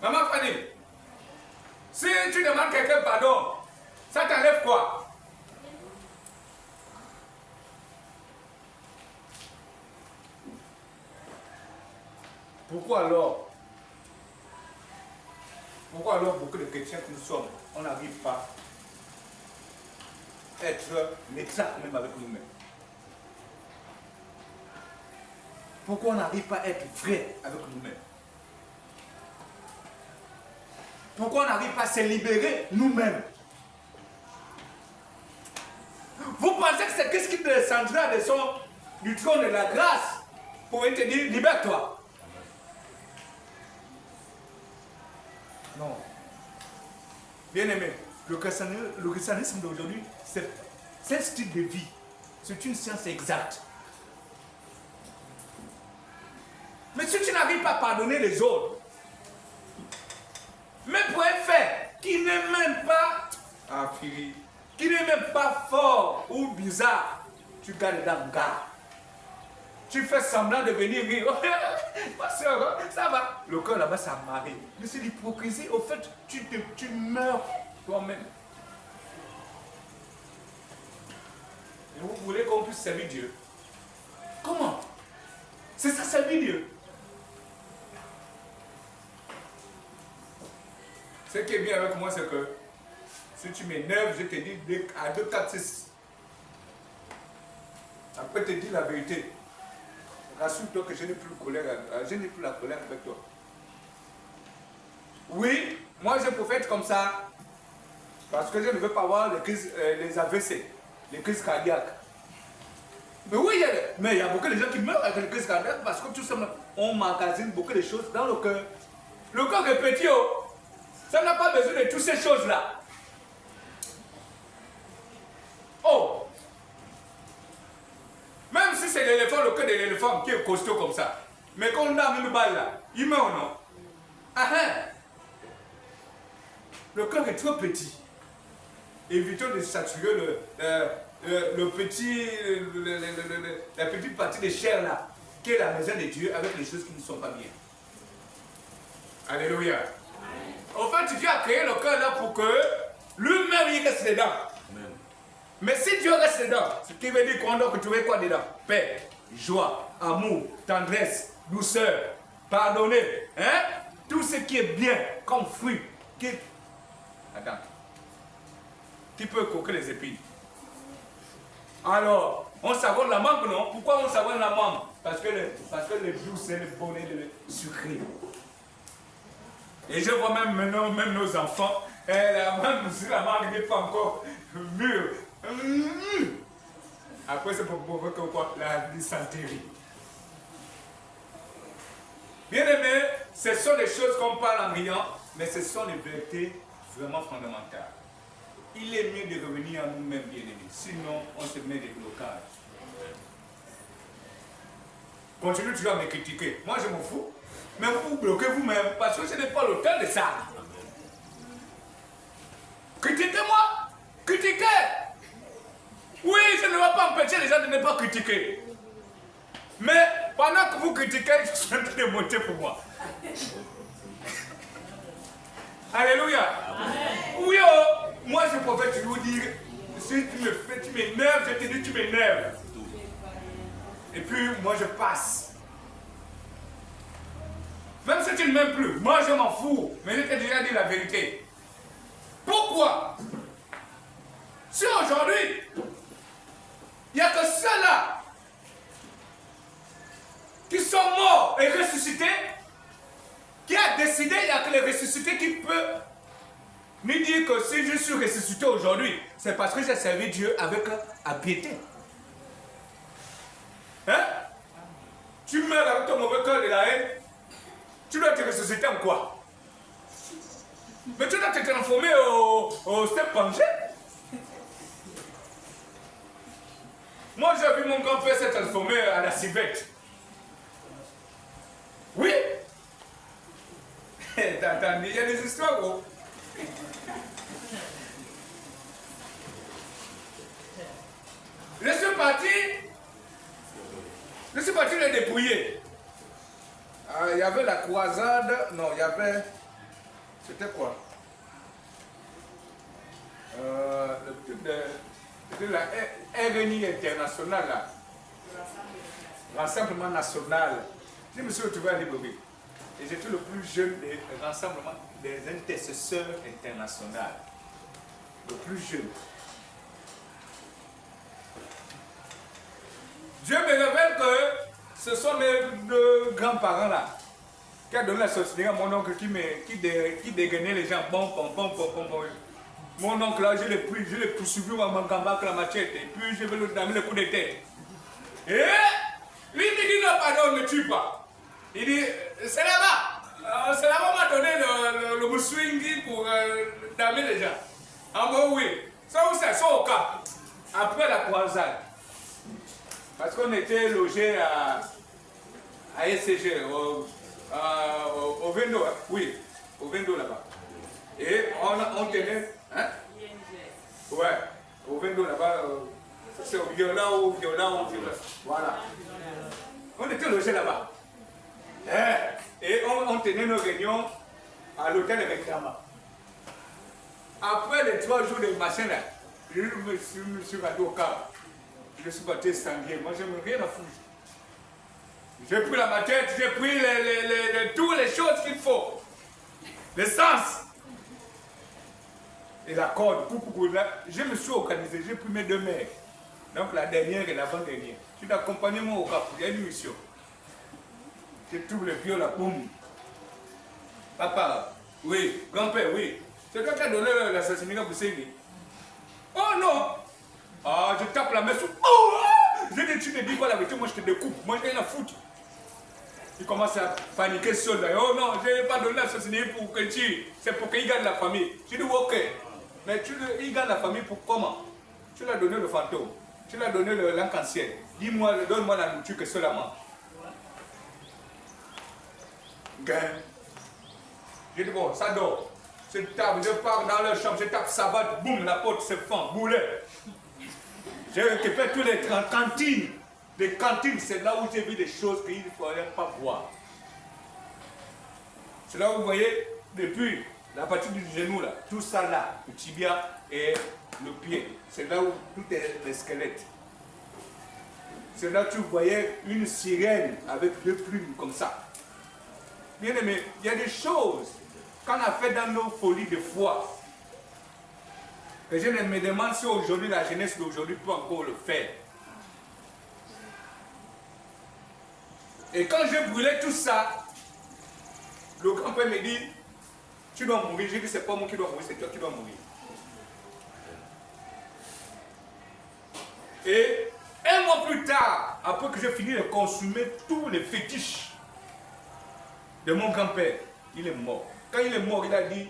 Maman Fanny, si tu demandes quelqu'un pardon, ça t'enlève quoi? Pourquoi alors beaucoup de chrétiens que nous sommes, on n'arrive pas à être exact même avec nous-mêmes? Pourquoi on n'arrive pas à être vrai avec nous-mêmes? Pourquoi on n'arrive pas à se libérer nous-mêmes? Vous pensez que c'est qu'est-ce qui descendra du trône de la grâce pour te dire libère-toi? Non. Bien aimé, le christianisme d'aujourd'hui, c'est un style de vie. C'est une science exacte. Mais si tu n'arrives pas à pardonner les autres, même pour un fait qui n'est même pas qui n'est même pas fort ou bizarre, tu gardes dans le garde. Tu fais semblant de venir rire. Ma soeur, ça va. Le cœur là-bas, ça m'arrive. Mais c'est l'hypocrisie. Au fait, tu meurs toi-même. Et vous voulez qu'on puisse servir Dieu? Comment? C'est ça, servir Dieu. Ce qui est bien avec moi, c'est que si tu m'énerves, je te dis à 2, 4, 6. Après, te dis la vérité. Rassure-toi que je n'ai plus la colère avec toi. Oui, moi je préfère être comme ça parce que je ne veux pas avoir les AVC, les crises cardiaques. Mais oui, mais il y a beaucoup de gens qui meurent avec les crises cardiaques parce que tout simplement, on magasine beaucoup de choses dans le cœur. Le cœur est petit, oh. Ça n'a pas besoin de toutes ces choses-là. Oh! Même si c'est l'éléphant, le cœur de l'éléphant qui est costaud comme ça. Mais quand on a une balle là, il meurt ou non? Ah hein? Le cœur est trop petit. Évitons de saturer la petite partie de chair là, qui est la maison de Dieu avec les choses qui ne sont pas bien. Alléluia. En fait, Dieu a créé le cœur là pour que lui-même il reste dedans. Amen. Mais si Dieu reste dedans, ce qui veut dire qu'on doit trouver quoi dedans? Paix, joie, amour, tendresse, douceur, pardonner. Hein? Tout ce qui est bien comme fruit. Attends. Qui peut coquer les épines? Alors, on savonne la mangue, non? Pourquoi on savonne la mangue? Parce que le douce, c'est le bonnet, le sucré. Et je vois même maintenant, même nos enfants, même si la mangue n'est pas encore mûre. Après, c'est pour provoquer quoi? La dysenterie. Bien aimé, ce sont des choses qu'on parle en riant, mais ce sont les vérités vraiment fondamentales. Il est mieux de revenir à nous-mêmes, bien aimés. Sinon, on se met des blocages. Continuez toujours à me critiquer. Moi, je m'en fous. Mais vous bloquez vous-même, parce que ce n'est pas le temps de ça. Critiquez-moi. Critiquez. Oui, je ne vais pas empêcher les gens de ne pas critiquer. Mais pendant que vous critiquez, je suis en train de monter pour moi. Alléluia. Amen. Oui, oh, moi je préfère toujours dire, si tu me fais, tu m'énerves, je te dis tu m'énerves. Et puis moi je passe. Même si tu ne m'aimes plus, moi je m'en fous. Mais je t'ai déjà dit la vérité. Pourquoi? Si aujourd'hui, il n'y a que ceux-là qui sont morts et ressuscités, qui a décidé, il n'y a que les ressuscités qui peuvent nous dire que si je suis ressuscité aujourd'hui, c'est parce que j'ai servi Dieu avec piété. Hein? Tu meurs avec ton mauvais cœur de la haine, tu dois te ressusciter en quoi? Mais tu dois te transformer au step pangé. Moi j'ai vu mon grand-père se transformer à la civette. Oui. Attends, il y a des histoires, gros. Je suis parti les dépouiller. Il y avait la croisade, non, il y avait, c'était quoi? Le truc de la RNI internationale, là. Rassemblement national. Je me suis retrouvé à Libreville. Et j'étais le plus jeune des rassemblements des intercesseurs internationaux. Le plus jeune. Dieu me révèle que ce sont mes deux grands-parents là qui ont donné la société à mon oncle qui dégainait les gens. Bon. Mon oncle là, je l'ai poursuivi à mon gamba avec la machette. Et puis je vais lui donner le coup de tête. Et lui il me dit non, pardon, ne tue pas. Il dit, c'est là-bas. C'est là-bas qu'on m'a donné le moussoingui pour damer les gens. En gros, oui. Ça, c'est au cap. Après la croisade. Parce qu'on était logé à SCG, au Vendo, hein? Oui, au Vendo là-bas. Et on tenait, hein? Ouais, au Vendo là-bas, c'est au Viola. Voilà. On était logé là-bas. Et on tenait nos réunions à l'hôtel de Réclama. Après les 3 jours de machin là, je me suis rendu au Cap. Je suis parti sanguiner. Moi, je n'ai rien à foutre. J'ai pris la machette, j'ai pris toutes les choses qu'il faut. L'essence. Et la corde. Je me suis organisé. J'ai pris mes 2 mères. Donc la dernière et l'avant-dernière. Je suis accompagné moi au Cap. Il y a une mission. Je trouve le vieux là, boum. Papa, oui. Grand-père, oui. C'est toi qui as donné l'assassinat pour Ségué. Oh non! Ah, je tape la main sur. Oh! Je dis, tu ne dis pas la vérité, moi je te découpe. Moi j'ai rien à foutre. Il commence à paniquer seul là. Oh non, je n'ai pas donné l'assassinat pour que c'est pour qu'il gagne la famille. Je dis, ok. Mais il gagne la famille pour comment? Tu l'as donné le fantôme. Tu l'as donné l'arc-en-ciel. Dis-moi, donne-moi la nourriture que cela mange. Je dis bon, ça dort. Je tape, je pars dans leur chambre, je tape savate, boum, la porte se fend, boulet. J'ai récupéré toutes les cantines. Les cantines, c'est là où j'ai vu des choses qu'il ne fallait pas voir. C'est là où vous voyez, depuis la partie du genou là, tout ça là, le tibia et le pied. C'est là où tout est le squelette. C'est là où tu voyais une sirène avec 2 plumes comme ça. Bien aimé, il y a des choses qu'on a fait dans nos folies de foi. Que je me demande si aujourd'hui la jeunesse d'aujourd'hui peut encore le faire. Et quand je brûlais tout ça, le grand-père me dit, tu dois mourir. J'ai dit, c'est pas moi qui dois mourir, c'est toi qui dois mourir. Et 1 mois plus tard, après que j'ai fini de consommer tous les fétiches de mon grand-père, il est mort. Quand il est mort, il a dit,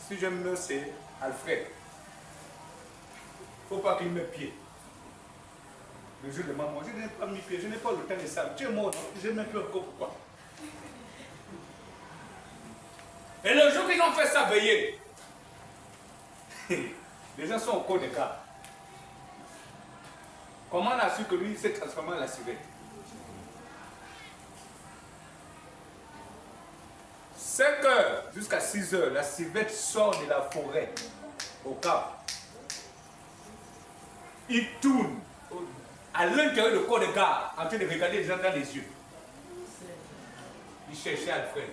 si je meurs, c'est Alfred. Il ne faut pas qu'il me pied. Le jour de ma mort, je n'ai pas mis pied, je n'ai pas le temps de ça. Tu es mort, je n'ai plus encore pourquoi. Et le jour qu'ils ont fait ça veiller, les gens sont au cours des cas. Comment on a su que lui s'est transformé en la civette? 5 heures jusqu'à 6 heures, la civette sort de la forêt au cap. Il tourne à l'intérieur du corps de garde en train de regarder les gens dans les yeux. Il cherchait Alfred.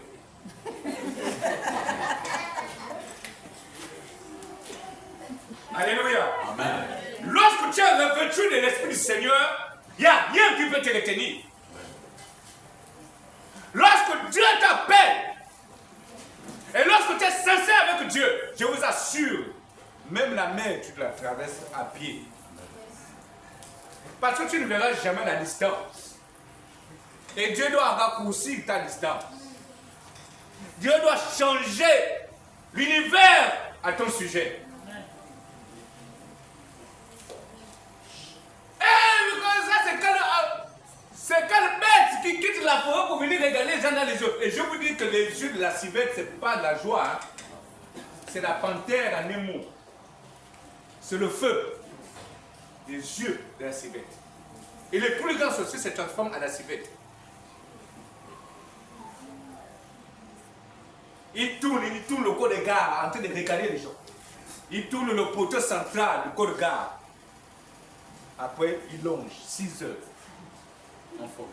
Alléluia. Amen. Lorsque tu es revêtu de l'Esprit du Seigneur, il n'y a rien qui peut te retenir. Lorsque Dieu t'appelle, et lorsque tu es sincère avec Dieu, je vous assure, même la mer, tu la traverses à pied. Parce que tu ne verras jamais la distance. Et Dieu doit raccourcir ta distance. Dieu doit changer l'univers à ton sujet. C'est quelle bête qui quitte la forêt pour venir regarder les gens dans les yeux. Et je vous dis que les yeux de la civette, ce n'est pas de la joie. Hein. C'est la panthère à Nemo. C'est le feu des yeux de la civette. Et les plus grands sorciers se transforment en la civette. Il tourne le corps de gare en train de regarder les gens. Il tourne le poteau central du corps de gare. Après, il longe 6 heures en forêt.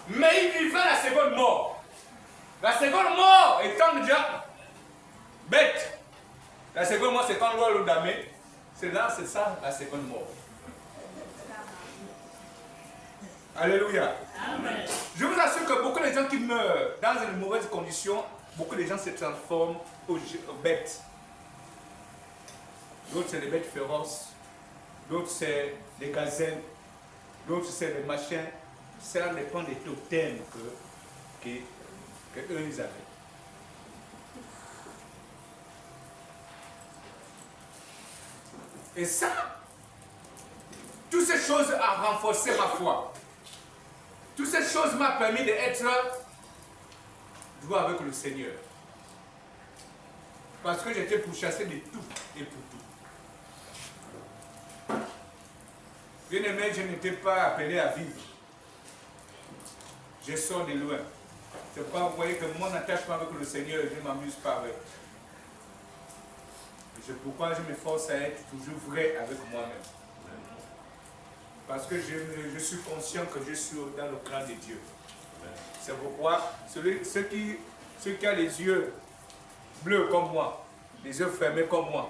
Mais il vivait la seconde mort. La seconde mort étant déjà bête. La seconde mort, c'est quand l'on l'a damé. C'est ça, la seconde mort. Alléluia. Amen. Je vous assure que beaucoup de gens qui meurent dans de mauvaises conditions, beaucoup de gens se transforment aux bêtes. D'autres, c'est des bêtes féroces. D'autres, c'est des gazelles. D'autres, c'est des machins. Ça dépend des totems que eux, ils avaient. Et ça, toutes ces choses ont renforcé ma foi. Toutes ces choses m'ont permis d'être droit avec le Seigneur. Parce que j'étais pourchassé de tout et pour tout. Bien aimé, je n'étais pas appelé à vivre. Je sors de loin. C'est pas, vous voyez que mon attachement avec le Seigneur, je ne m'amuse pas avec. C'est pourquoi je m'efforce à être toujours vrai avec moi-même. Parce que je suis conscient que je suis dans le cran de Dieu. C'est pourquoi ceux qui ont les yeux bleus comme moi, les yeux fermés comme moi,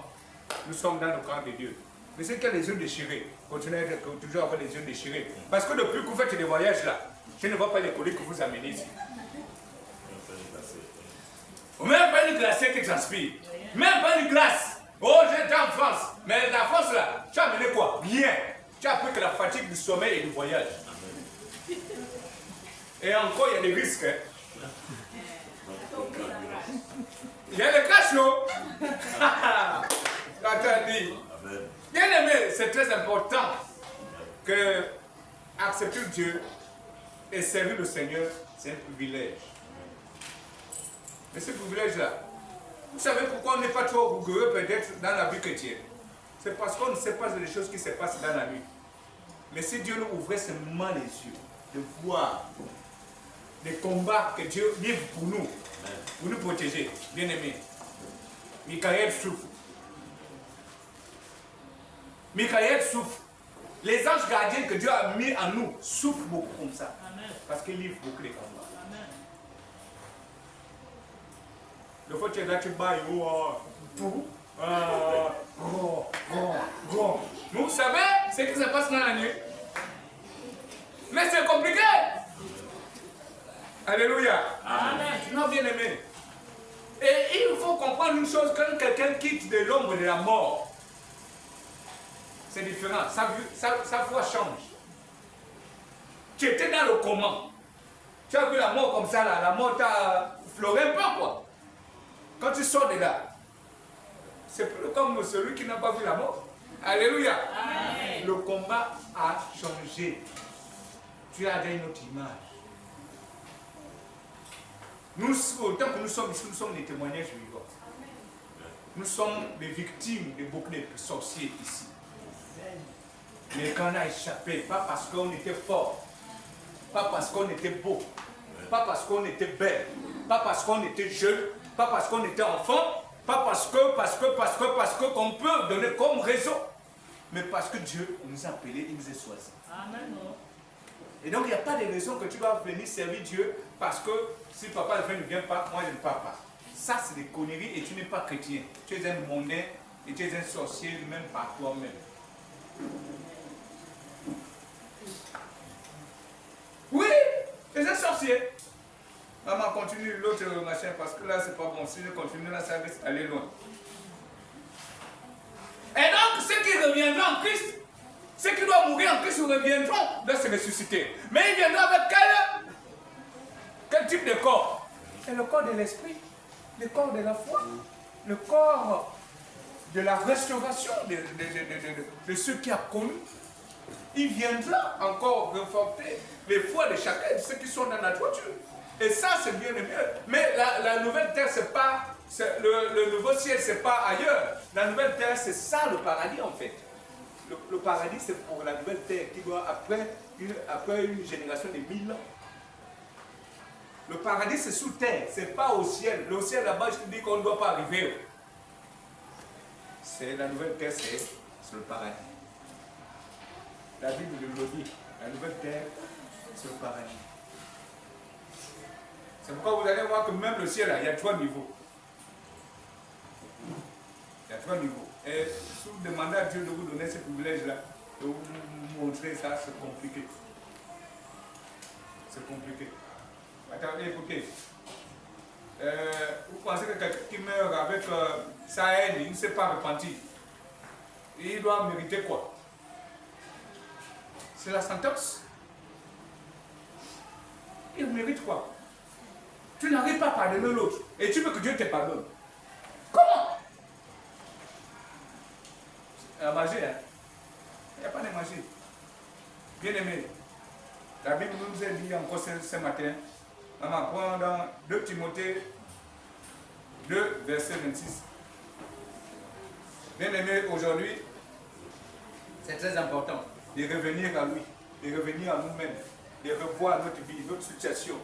nous sommes dans le cran de Dieu. Mais ceux qui ont les yeux déchirés, continuez toujours à avoir les yeux déchirés. Parce que depuis que vous faites des voyages là, je ne vois pas les colis que vous amenez ici. Même pas une glacée qui transpire. Même pas une glace. Oh, j'étais en France. Mais la France là, tu as amené quoi? Rien. Tu as appris que la fatigue du sommeil et du voyage. Et encore, il y a des risques. Hein? Il y a le cachot. Attendez. Bien aimé, c'est très important que accepter Dieu et servir le Seigneur, c'est un privilège. Mais ce privilège-là, vous savez pourquoi on n'est pas trop rigoureux peut-être dans la vie chrétienne? C'est parce qu'on ne sait pas les choses qui se passent dans la nuit. Mais si Dieu nous ouvrait seulement les yeux, de voir les combats que Dieu livre pour nous protéger, bien aimé. Michael souffre. Michael souffre. Les anges gardiens que Dieu a mis en nous souffrent beaucoup comme ça. Amen. Parce qu'ils livrent beaucoup les combats. Amen. Le fois que tu es là, tu bailles. Vous savez ce qui se passe dans la nuit. Mais c'est compliqué. Alléluia. Amen. Non, bien aimé. Et il faut comprendre une chose, quand quelqu'un quitte de l'ombre de la mort, c'est différent, sa foi change. Tu étais dans le coma. Tu as vu la mort comme ça, là, la mort t'a fleuré un peu, quoi. Quand tu sors de là, c'est plus comme celui qui n'a pas vu la mort. Alléluia. Amen. Le combat a changé. Tu as une autre image. Nous, autant que nous sommes ici, nous sommes des témoignages vivants. Nous sommes des victimes de beaucoup de sorciers ici. Mais quand on a échappé, pas parce qu'on était fort, pas parce qu'on était beau, pas parce qu'on était belle, pas parce qu'on était jeune, pas parce qu'on était enfant, pas parce que qu'on peut donner comme raison, mais parce que Dieu nous a appelés, il nous a choisis. Amen. Et donc il n'y a pas de raison que tu dois venir servir Dieu parce que si papa ne vient pas, moi je ne pars pas. Ça c'est des conneries et tu n'es pas chrétien. Tu es un mondain et tu es un sorcier même par toi-même. Oui, tu es un sorcier. Maman continue l'autre machin parce que là c'est pas bon. Si je continue là ça risque d'aller loin. Et donc ceux qui reviendront en Christ, ceux qui doivent mourir en Christ reviendront de se ressusciter. Mais ils viendront avec quel type de corps? C'est le corps de l'esprit, le corps de la foi, le corps de la restauration de ceux qui ont connu. Il viendra encore conforter les foi de chacun de ceux qui sont dans la toiture. Et ça, c'est bien le mieux. Mais la nouvelle terre, c'est pas... Le nouveau ciel, c'est pas ailleurs. La nouvelle terre, c'est ça le paradis en fait. Le paradis, c'est pour la nouvelle terre qui doit, après une génération de 1000 ans. Le paradis, c'est sous terre, c'est pas au ciel. Le ciel, là-bas, je te dis qu'on ne doit pas arriver. C'est la nouvelle terre, c'est le paradis. La Bible le dit. La nouvelle terre, c'est le paradis. C'est pourquoi vous allez voir que même le ciel, là, il y a 3 niveaux. Il y a 3 niveaux. Et si vous demandez à Dieu de vous donner ce privilège-là, de vous montrer ça, c'est compliqué. C'est compliqué. Attendez, écoutez. Vous pensez que quelqu'un qui meurt avec sa haine, il ne s'est pas repenti. Il doit mériter quoi? C'est la sentence. Il mérite quoi? Tu n'arrives pas à pardonner l'autre. Et tu veux que Dieu te pardonne. Comment? La magie, hein? Il n'y a pas de magie. Bien aimé, la Bible nous a dit encore ce matin, maman, prends dans 2 Timothée 2, verset 26. Bien aimé, aujourd'hui, c'est très important de revenir à lui, de revenir à nous-mêmes, de revoir notre vie, notre situation,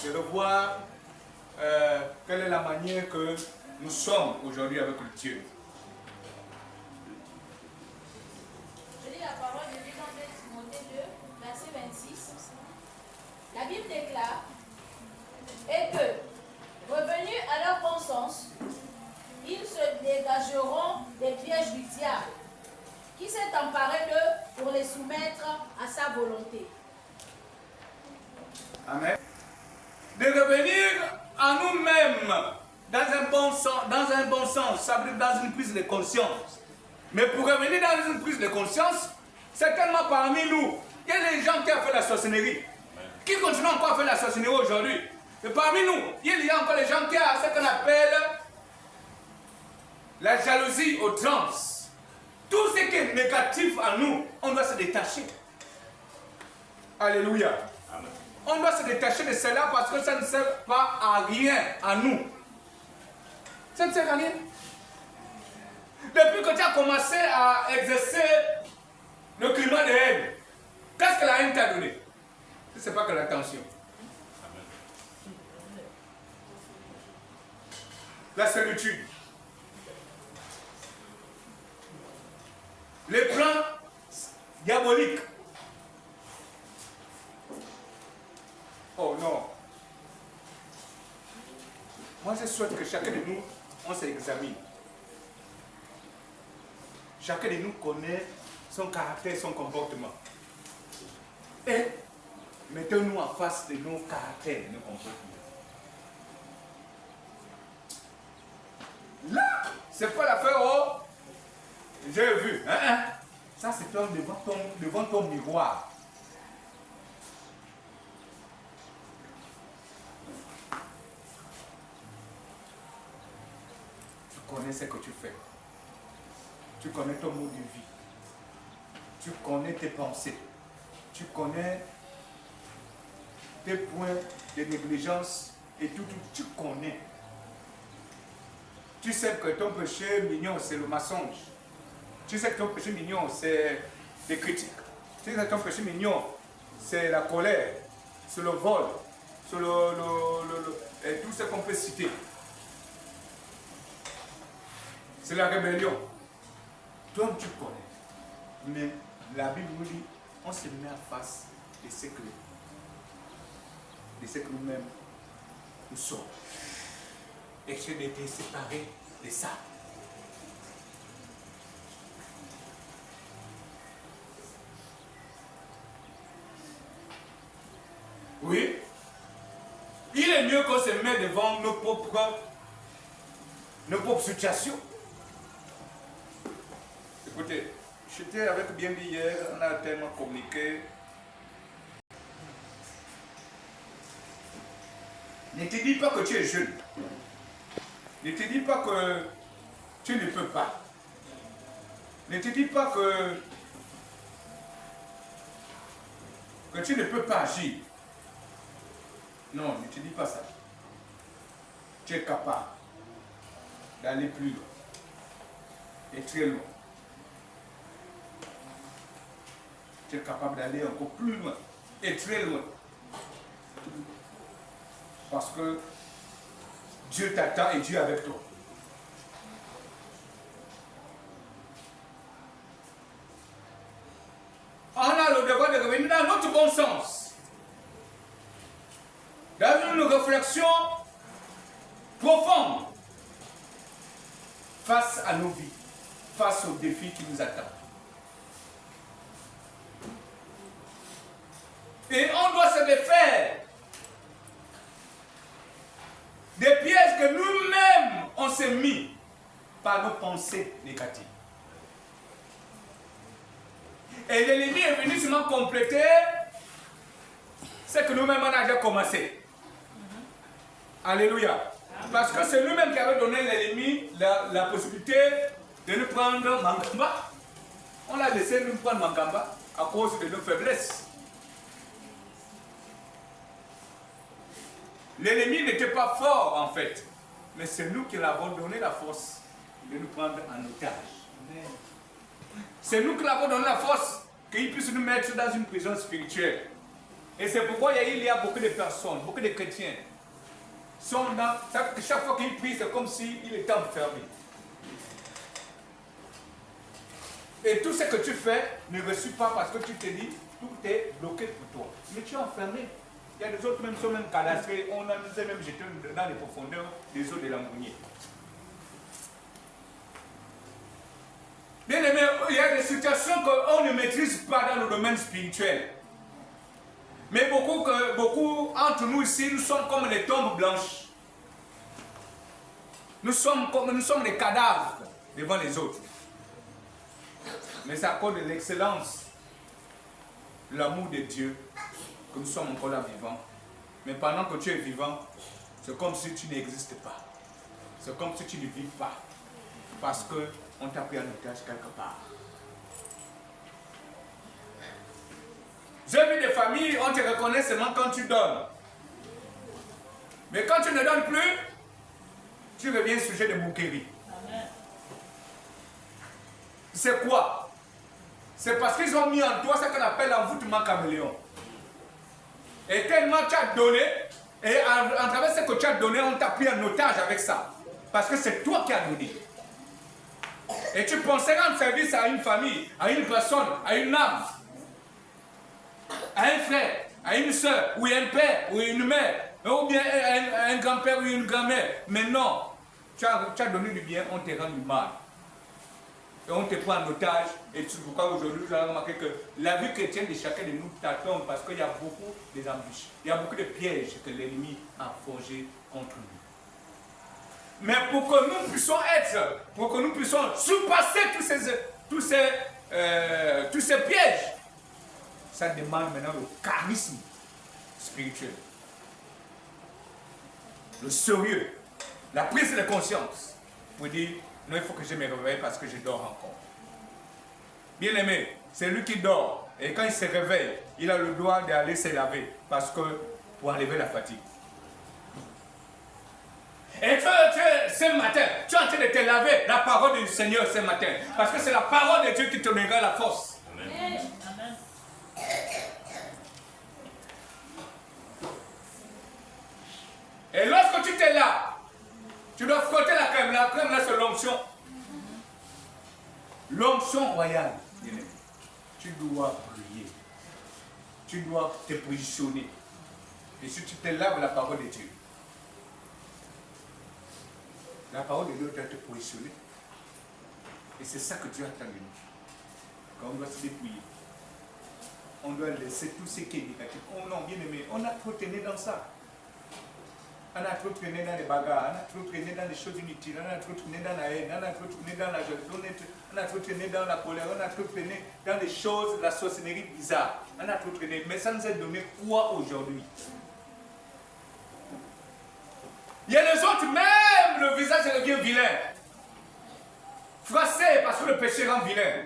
de revoir quelle est la manière que nous sommes aujourd'hui avec le Dieu. Je lis la parole de Dieu dans 2 Timothée 2, verset 26. La Bible déclare et que, revenus à leur bon sens, ils se dégageront des pièges du diable, qui s'est emparé d'eux pour les soumettre à sa volonté. Amen. De revenir à nous-mêmes dans un bon sens, ça veut dire dans une prise de conscience. Mais pour revenir dans une prise de conscience, certainement parmi nous, il y a des gens qui ont fait la sorcellerie, qui continuent encore à faire la sorcellerie aujourd'hui. Et parmi nous, il y a encore des gens qui ont ce qu'on appelle la jalousie aux trans. Tout ce qui est négatif à nous, on doit se détacher. Alléluia. Amen. On doit se détacher de cela parce que ça ne sert pas à rien à nous. Ça ne sert à rien. Depuis que tu as commencé à exercer le climat de haine, qu'est-ce que la haine t'a donné? Ce n'est pas que l'attention. La solitude. les plans diaboliques. Oh non. Moi, je souhaite que chacun de nous, on s'examine. Chacun de nous connaît son caractère, son comportement. Et mettons-nous en face de nos caractères, de nos comportements. Là, c'est pas l'affaire, oh, j'ai vu. Ça, c'est devant ton miroir. Tu connais ce que tu fais. Tu connais ton mode de vie. Tu connais tes pensées. Tu connais tes points de négligence et tout, tu connais. Tu sais que ton péché mignon, c'est le mensonge. Tu sais que ton péché mignon, c'est des critiques. Tu sais que ton péché mignon, c'est la colère, c'est le vol, c'est et tout ce qu'on peut citer. C'est la rébellion. Toi, tu connais. Mais la Bible nous dit, on se met en face de ce que nous-mêmes nous sommes. Essayer d'être séparés de ça. Oui. Il est mieux qu'on se mette devant nos propres situations. Écoutez, j'étais avec Bienbi hier, on a tellement communiqué. Ne te dis pas que tu es jeune. Ne te dis pas que tu ne peux pas. Ne te dis pas que tu ne peux pas agir. Non, ne te dis pas ça. Tu es capable d'aller plus loin. Et très loin. Tu es capable d'aller encore plus loin. Et très loin. Parce que Dieu t'attend et Dieu est avec toi. On a le devoir de revenir dans notre bon sens. Dans une réflexion profonde face à nos vies, face aux défis qui nous attendent. Et on doit se défaire des pièges que nous-mêmes on s'est mis par nos pensées négatives. Et l'ennemi est venu seulement compléter ce que nous-mêmes on a déjà commencé. Alléluia. Parce que c'est nous-mêmes qui avons donné l'ennemi la possibilité de nous prendre Mangamba. On l'a laissé nous prendre Mangamba à cause de nos faiblesses. L'ennemi n'était pas fort en fait, mais c'est nous qui l'avons donné la force de nous prendre en otage. C'est nous qui l'avons donné la force qu'il puisse nous mettre dans une prison spirituelle. Et c'est pourquoi il y a beaucoup de personnes, beaucoup de chrétiens, sont dans, chaque fois qu'ils prient, c'est comme s'il était enfermé. Et tout ce que tu fais ne reçoit pas parce que tu te dis, tout est bloqué pour toi. Mais tu es enfermé. Il y a des autres même qui sont même cadastrés, on nous a même jetés dans les profondeurs des eaux de l'Ambrunier. Bien aimé, il y a des situations qu'on ne maîtrise pas dans le domaine spirituel. Mais beaucoup entre nous ici, nous sommes comme les tombes blanches. Nous sommes des cadavres devant les autres. Mais c'est à cause de l'excellence, de l'amour de Dieu, que nous sommes encore là vivants. Mais pendant que tu es vivant, c'est comme si tu n'existes pas. C'est comme si tu ne vis pas. Parce qu'on t'a pris en otage quelque part. J'ai vu des familles, on te reconnaît seulement quand tu donnes. Mais quand tu ne donnes plus, tu reviens sujet de moquerie. C'est quoi? C'est parce qu'ils ont mis en toi ce qu'on appelle l'envoûtement caméléon. Et tellement tu as donné, et en travers ce que tu as donné, on t'a pris en otage avec ça. Parce que c'est toi qui as donné. Et tu pensais rendre service à une famille, à une personne, à une âme, à un frère, à une soeur, ou un père, ou une mère, ou bien un grand-père ou une grand-mère. Mais non, tu as donné du bien, on te rend du mal. Et on te prend en otage. Et c'est pourquoi aujourd'hui, vous avez remarqué que la vie chrétienne de chacun de nous tâtonne parce qu'il y a beaucoup d'embûches. Il y a beaucoup de pièges que l'ennemi a forgés contre nous. Mais pour que nous puissions pour que nous puissions surpasser tous ces pièges, ça demande maintenant le charisme spirituel, le sérieux, la prise de conscience pour dire non, il faut que je me réveille parce que je dors encore. Bien aimé, c'est lui qui dort et quand il se réveille, il a le droit d'aller se laver parce que pour enlever la fatigue. Et ce matin, tu es en train de te laver la parole du Seigneur ce matin parce que c'est la parole de Dieu qui te donnera la force. Amen. Et lorsque tu te laves, tu dois frotter la crème. La crème, là, c'est l'onction. L'onction royale. Tu dois prier. Tu dois te positionner. Et si tu te laves la parole de Dieu, la parole de Dieu doit te positionner. Et c'est ça que Dieu attend de nous. Quand on doit se dépouiller, on doit laisser tout ce qui est négatif. Oh non, bien aimé, on a trop traîné dans ça. On a trop traîné dans les bagarres, on a trop traîné dans les choses inutiles, on a trop traîné dans la haine, on a trop traîné dans la jalousie, on a trop traîné dans la colère, on a trop traîné dans les choses, la sorcellerie bizarre. On a trop traîné. Mais ça nous a donné quoi aujourd'hui? Il y a les autres, même le visage devient vilain. Froissé parce que le péché rend vilain.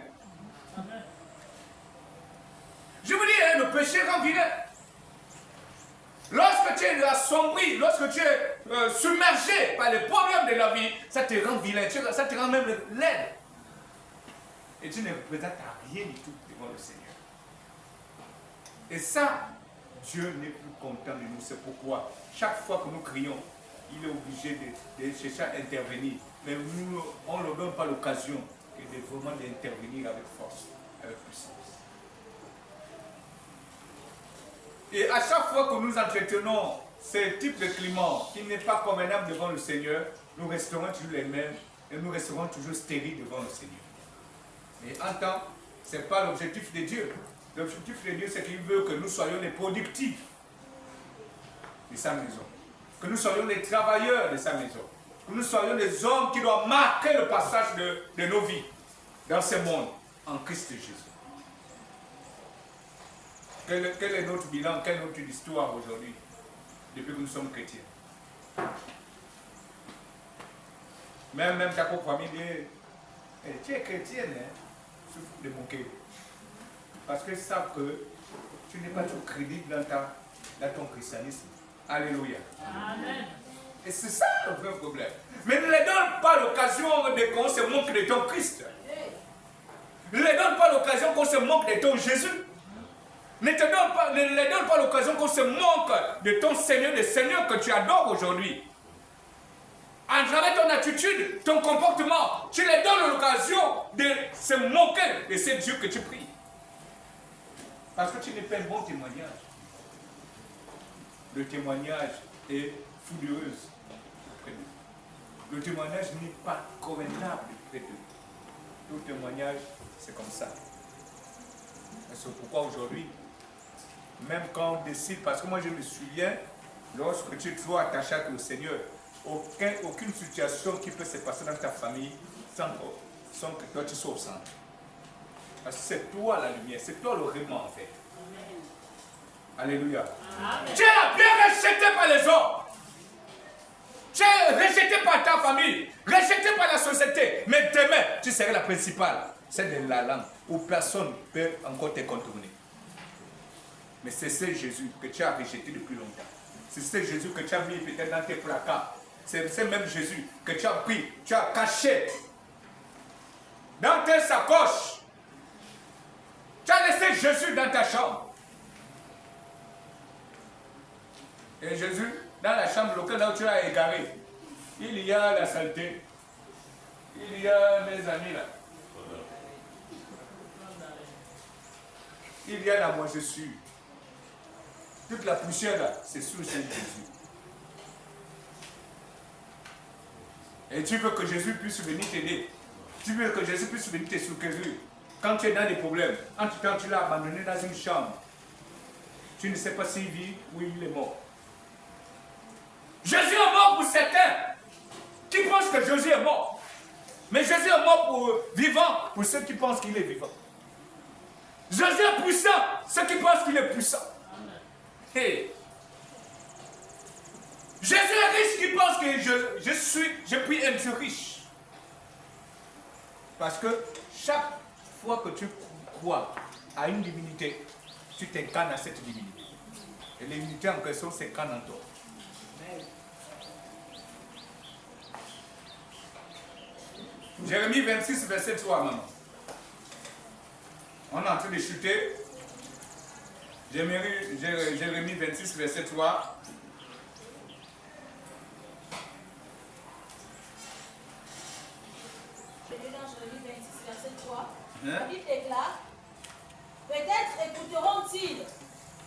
Je vous dis, le péché rend vilain. Lorsque tu es assombri, lorsque tu es submergé par les problèmes de la vie, ça te rend vilain, ça te rend même laid. Et tu ne représentes rien du tout devant le Seigneur. Et ça, Dieu n'est plus content de nous. C'est pourquoi, chaque fois que nous crions, il est obligé de chercher à intervenir. Mais nous, on ne leur donne pas l'occasion de vraiment d'intervenir avec force, avec puissance. Et à chaque fois que nous entretenons ce type de climat qui n'est pas convenable devant le Seigneur, nous resterons toujours les mêmes et nous resterons toujours stériles devant le Seigneur. Mais en temps, ce n'est pas l'objectif de Dieu. L'objectif de Dieu, c'est qu'il veut que nous soyons les productifs de sa maison. Que nous soyons les travailleurs de sa maison. Que nous soyons les hommes qui doivent marquer le passage de nos vies dans ce monde en Christ Jésus. Quel est notre bilan, quelle est notre histoire aujourd'hui, depuis que nous sommes chrétiens? Même ta propre famille dit, tu es chrétienne, hein? Souffle de moquer. Parce qu'ils savent que tu n'es pas tout crédible dans ton christianisme. Alléluia. Amen. Et c'est ça le vrai problème. Mais ne les donne pas l'occasion qu'on se moque de ton Christ. Ne les donne pas l'occasion qu'on se moque de ton Jésus. Ne les donne pas l'occasion qu'on se moque de ton Seigneur, le Seigneur que tu adores aujourd'hui. À travers ton attitude, ton comportement, tu les donnes l'occasion de se moquer de ce Dieu que tu pries. Parce que tu n'es pas un bon témoignage. Le témoignage est foudreuse auprès d'eux. Le témoignage n'est pas convenable auprès d'eux. Tout témoignage, c'est comme ça. Et c'est pourquoi aujourd'hui, même quand on décide, parce que moi je me souviens, lorsque tu es trop attaché au Seigneur, aucune situation qui peut se passer dans ta famille sans que toi tu sois au centre. Parce que c'est toi la lumière, c'est toi le rément en fait. Alléluia. Amen. Tu es bien rejeté par les hommes. Tu es rejeté par ta famille, rejeté par la société. Mais demain, tu seras la principale. C'est de la langue où personne ne peut encore te contourner. Mais c'est ce Jésus que tu as rejeté depuis longtemps. C'est ce Jésus que tu as mis peut-être dans tes placards. C'est ce même Jésus que tu as pris, tu as caché dans tes sacoches. Tu as laissé Jésus dans ta chambre. Et Jésus, dans la chambre locale là où tu l'as égaré, il y a la saleté. Il y a mes amis là. Il y a la moisissure. Toute la poussière là, c'est sous le Seigneur Jésus. Et tu veux que Jésus puisse venir t'aider. Tu veux que Jésus puisse venir te secourir. Quand tu es dans des problèmes, en tout temps tu l'as abandonné dans une chambre. Tu ne sais pas s'il vit ou il est mort. Jésus est mort pour certains qui pensent que Jésus est mort. Mais Jésus est mort pour vivant pour ceux qui pensent qu'il est vivant. Jésus est puissant, ceux qui pensent qu'il est puissant. Hey. Jésus est riche qui pense que je puis être riche. Parce que chaque fois que tu crois à une divinité, tu t'incarnes à cette divinité. Et l'unité en question s'incarne en toi. Jérémie 26, verset 3, maman. On est en train de chuter. Jérémie 26, verset 3. Je lis dans Jérémie 26, verset 3. Il déclare: peut-être écouteront-ils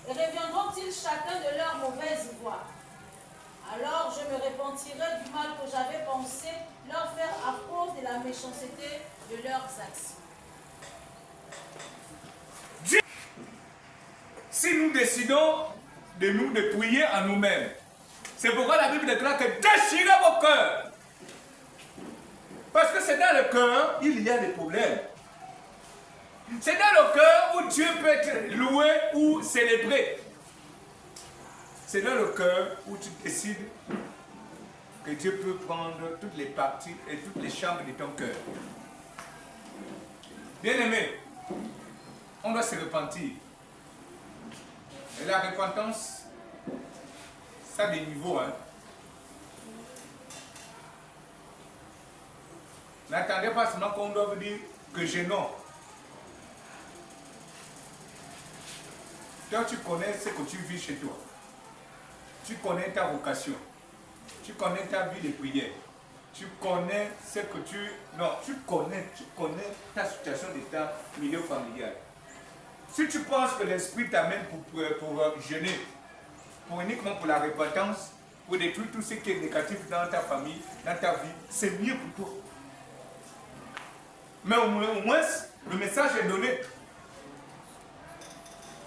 et reviendront-ils chacun de leur mauvaise voie. Alors je me repentirai du mal que j'avais pensé leur faire à cause de la méchanceté de leurs actions. Si nous décidons de nous dépouiller en nous-mêmes, c'est pourquoi la Bible déclare que déchirez vos cœurs. Parce que c'est dans le cœur, il y a des problèmes. C'est dans le cœur où Dieu peut être loué ou célébré. C'est dans le cœur où tu décides que Dieu peut prendre toutes les parties et toutes les chambres de ton cœur. Bien-aimé, on doit se repentir. Et la repentance, ça a des niveaux. Hein. N'attendez pas seulement qu'on doit vous dire que je non. Toi, tu connais ce que tu vis chez toi. Tu connais ta vocation. Tu connais ta vie de prière. Tu connais ce que tu... Non, tu connais ta situation de ta milieu familial. Si tu penses que l'esprit t'amène pour jeûner, uniquement pour la repentance, pour détruire tout ce qui est négatif dans ta famille, dans ta vie, c'est mieux pour toi. Mais au moins, le message est donné.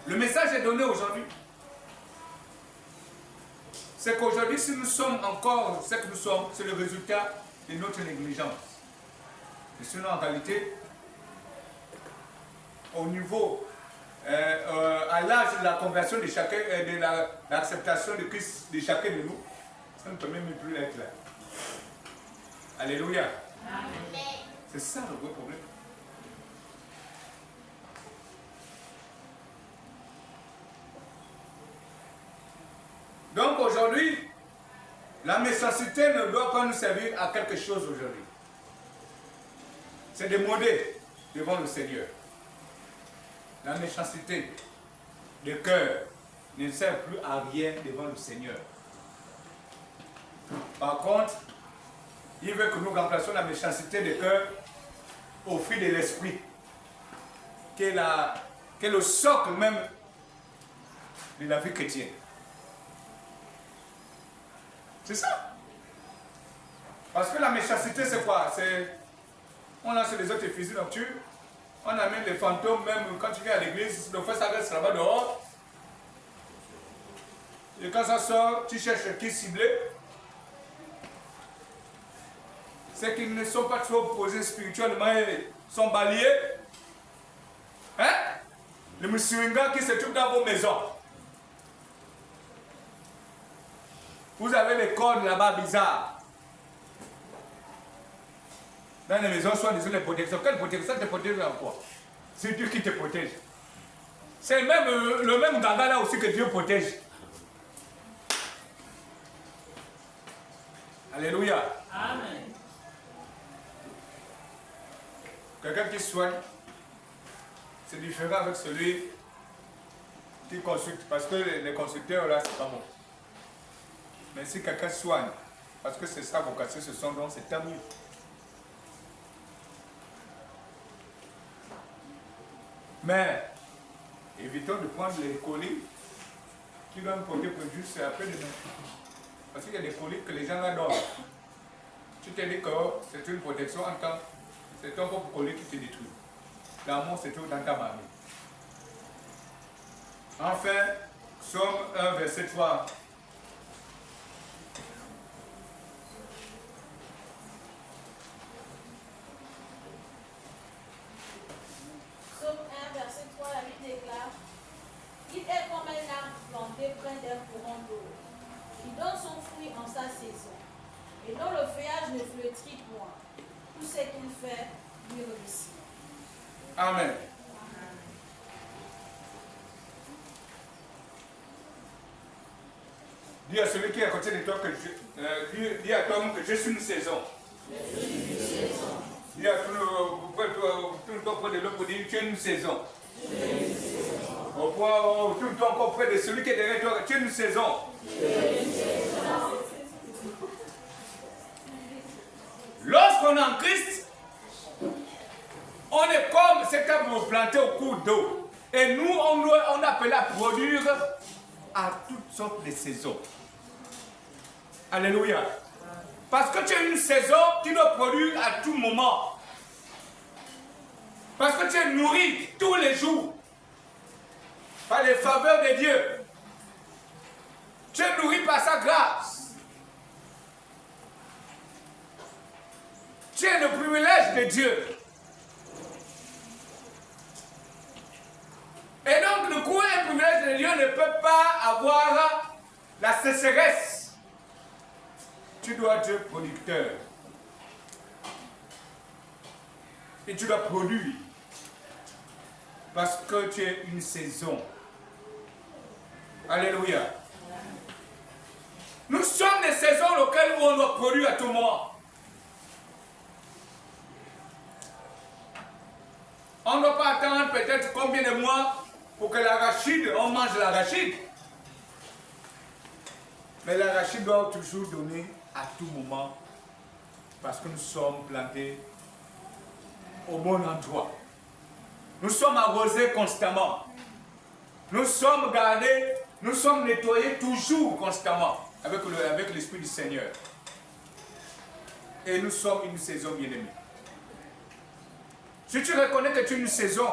Le message est donné aujourd'hui. C'est qu'aujourd'hui, si nous sommes encore ce que nous sommes, c'est le résultat de notre négligence. Et sinon, en réalité, au niveau, à l'âge de la conversion de chacun, de l'acceptation de Christ de chacun de nous, ça ne peut même plus être là. Alléluia. Amen. C'est ça le gros problème. Donc aujourd'hui, la méchanceté ne doit pas nous servir à quelque chose aujourd'hui. C'est démodé devant le Seigneur. La méchanceté de cœur ne sert plus à rien devant le Seigneur. Par contre, il veut que nous remplacions la méchanceté de cœur au fruit de l'esprit, qui est le socle même de la vie chrétienne. C'est ça. Parce que la méchanceté, c'est quoi? On lance les autres fusils nocturnes, on amène les fantômes, même quand tu viens à l'église, le fait ça reste là-bas dehors. Et quand ça sort, tu cherches qui cibler. Ceux qui ne sont pas trop posés spirituellement sont balayés. Hein? Les moussouingas qui se trouvent dans vos maisons. Vous avez les codes là-bas bizarres. Dans les maisons, soit disons les protections. Quelle protection te protège en quoi? C'est Dieu qui te protège. C'est même le même gaga là aussi que Dieu protège. Alléluia. Amen. Quelqu'un qui soigne, c'est différent avec celui qui consulte. Parce que les consulteurs là, c'est pas bon. Mais si quelqu'un soigne, parce que c'est sa vocation, ce sont donc, c'est tant mieux. Mais évitons de prendre les colis qui doivent porter préjudice après demain. Parce qu'il y a des colis que les gens adorent. Tu te dis que c'est une protection en temps, c'est ton propre colis qui te détruit. L'amour se trouve dans ta mamie. Enfin, Somme 1, verset 3. Psaume 1, verset 3, la Bible déclare: il est comme un arbre planté près d'un courant d'eau, qui donne son fruit en sa saison, et dont le feuillage ne flétrit point. Tout ce qu'il fait lui réussit. Amen. Dis à celui qui est à côté de toi que dis à Tom que je suis une saison. Dis à tout le temps près de l'autre pour dire tu es une saison. Au point tout le temps encore près de celui qui est derrière toi, tu es une saison. Lorsqu'on est en Christ, on est comme cet arbre planté au cours d'eau. Et nous, on appelle à produire à toutes sortes de saisons. Alléluia. Parce que tu as une saison qui doit produire à tout moment. Parce que tu es nourri tous les jours par les faveurs de Dieu. Tu es nourri par sa grâce. Tu es le privilège de Dieu. Et donc, du coup, un privilège de Dieu ne peut pas avoir la sécheresse. Tu dois être producteur. Et tu dois produire. Parce que tu es une saison. Alléluia. Nous sommes des saisons auxquelles on doit produire à tout moment. On ne doit pas attendre peut-être combien de mois pour que l'arachide, on mange l'arachide. Mais l'arachide doit toujours donner à tout moment parce que nous sommes plantés au bon endroit. Nous sommes arrosés constamment. Nous sommes gardés, nous sommes nettoyés toujours constamment avec l'Esprit du Seigneur. Et nous sommes une saison bien-aimée. Si tu reconnais que tu es une saison,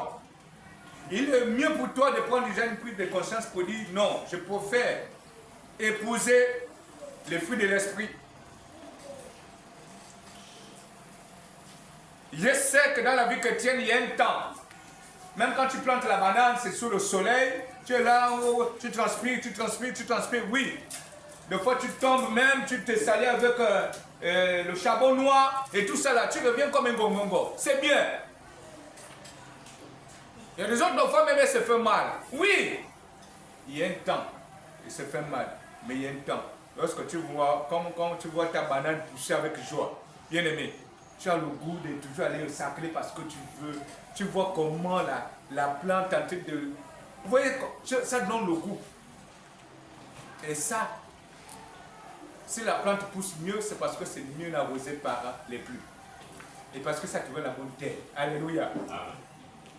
il est mieux pour toi de prendre déjà une prise de conscience pour dire non, je préfère épouser les fruits de l'esprit. Je sais que dans la vie chrétienne, il y a un temps. Même quand tu plantes la banane, c'est sous le soleil, tu es là, tu transpires, oui. Des fois tu tombes même, tu te salis avec le charbon noir et tout ça là, tu reviens comme un gongongo. C'est bien. Il y a des autres fois même, elle se fait mal. Oui, il y a un temps, il se fait mal, mais il y a un temps. Lorsque tu vois, comme tu vois ta banane pousser avec joie, bien aimé, tu as le goût de toujours aller au sacré parce que tu vois comment la plante en train de... Vous voyez, ça donne le goût. Et ça, si la plante pousse mieux, c'est parce que c'est mieux arrosé par les pluies. Et parce que ça trouve la bonne terre. Alléluia. Amen.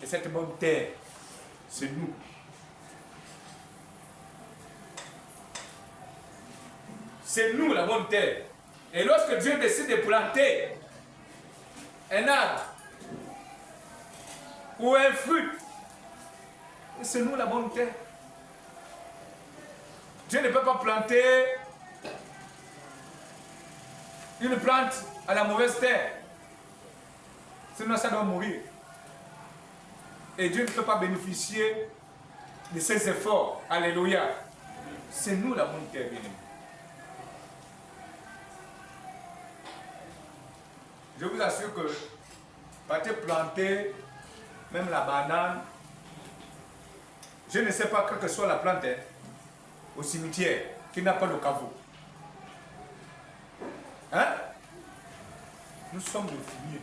Et cette bonne terre, c'est nous. C'est nous la bonne terre. Et lorsque Dieu décide de planter un arbre ou un fruit, c'est nous la bonne terre. Dieu ne peut pas planter une plante à la mauvaise terre. Sinon ça doit mourir. Et Dieu ne peut pas bénéficier de ses efforts. Alléluia. C'est nous la bonne terre, bien-aimés. Je vous assure que par te planter, même la banane, je ne sais pas quelle que soit la plante, au cimetière, qui n'a pas de caveau. Hein? Nous sommes le fumier.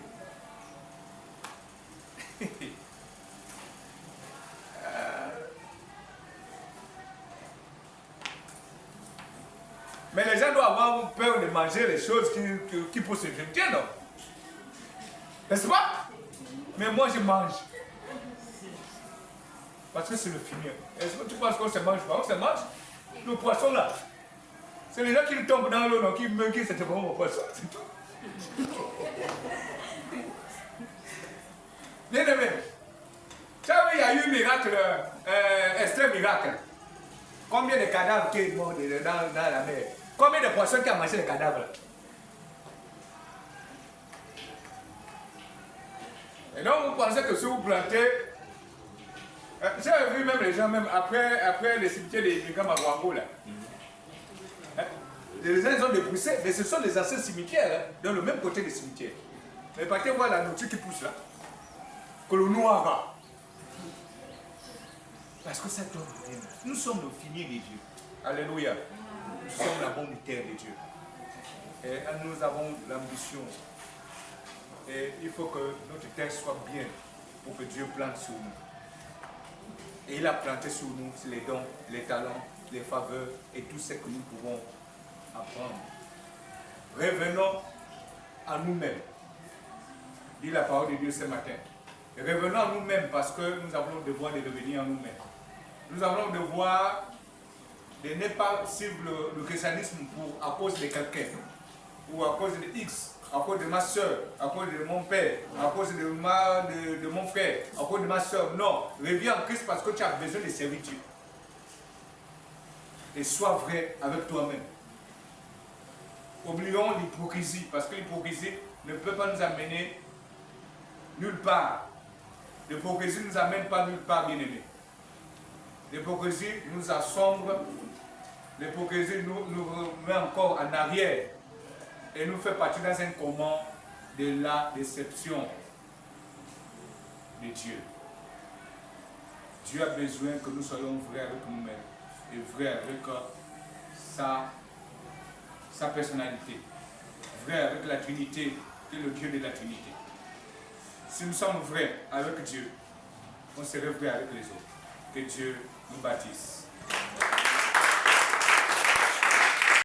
Mais les gens doivent avoir peur de manger les choses qui poussent se jeter, non? N'est-ce pas? Mais moi je mange. Parce que c'est le finir. Est-ce que tu penses qu'on se mange pas? On se mange. Le poisson là. C'est les gens qui tombent dans l'eau, qui meurent, qui se trouvent au poisson. C'est tout. Bien aimé. Tu as vu, il y a eu un miracle, extrême miracle. Combien de cadavres qui sont morts dans la mer? Combien de poissons qui ont mangé les cadavres là? Et donc vous pensez que si vous plantez, j'ai vu même les gens, même après les cimetières des migrants à Ouago là, les gens ils ont dépoussé, mais ce sont les anciens cimetières, hein, dans le même côté des cimetières. Mais partez voir la nourriture qui pousse là, que le noir va. Parce que ça doit venir. Nous sommes le fini des dieux. Alléluia. Nous sommes la bonne terre de Dieu. Et nous avons l'ambition. Et il faut que notre terre soit bien pour que Dieu plante sur nous. Et il a planté sur nous les dons, les talents, les faveurs et tout ce que nous pouvons apprendre. Revenons à nous-mêmes. Dit la parole de Dieu ce matin. Revenons à nous-mêmes parce que nous avons le devoir de revenir à nous-mêmes. Nous avons le devoir de ne pas suivre le christianisme à cause de quelqu'un ou à cause de X. À cause de ma soeur, à cause de mon père, à cause de mon frère, à cause de ma soeur. Non, reviens en Christ parce que tu as besoin de servir Dieu. Et sois vrai avec toi-même. Oublions l'hypocrisie, parce que l'hypocrisie ne peut pas nous amener nulle part. L'hypocrisie ne nous amène pas nulle part, bien-aimés. L'hypocrisie nous assombre, l'hypocrisie nous met encore en arrière. Et nous fait partie dans un comment de la déception de Dieu. Dieu a besoin que nous soyons vrais avec nous-mêmes et vrais avec sa personnalité, vrais avec la Trinité et le Dieu de la Trinité. Si nous sommes vrais avec Dieu, on serait vrais avec les autres. Que Dieu nous bâtisse.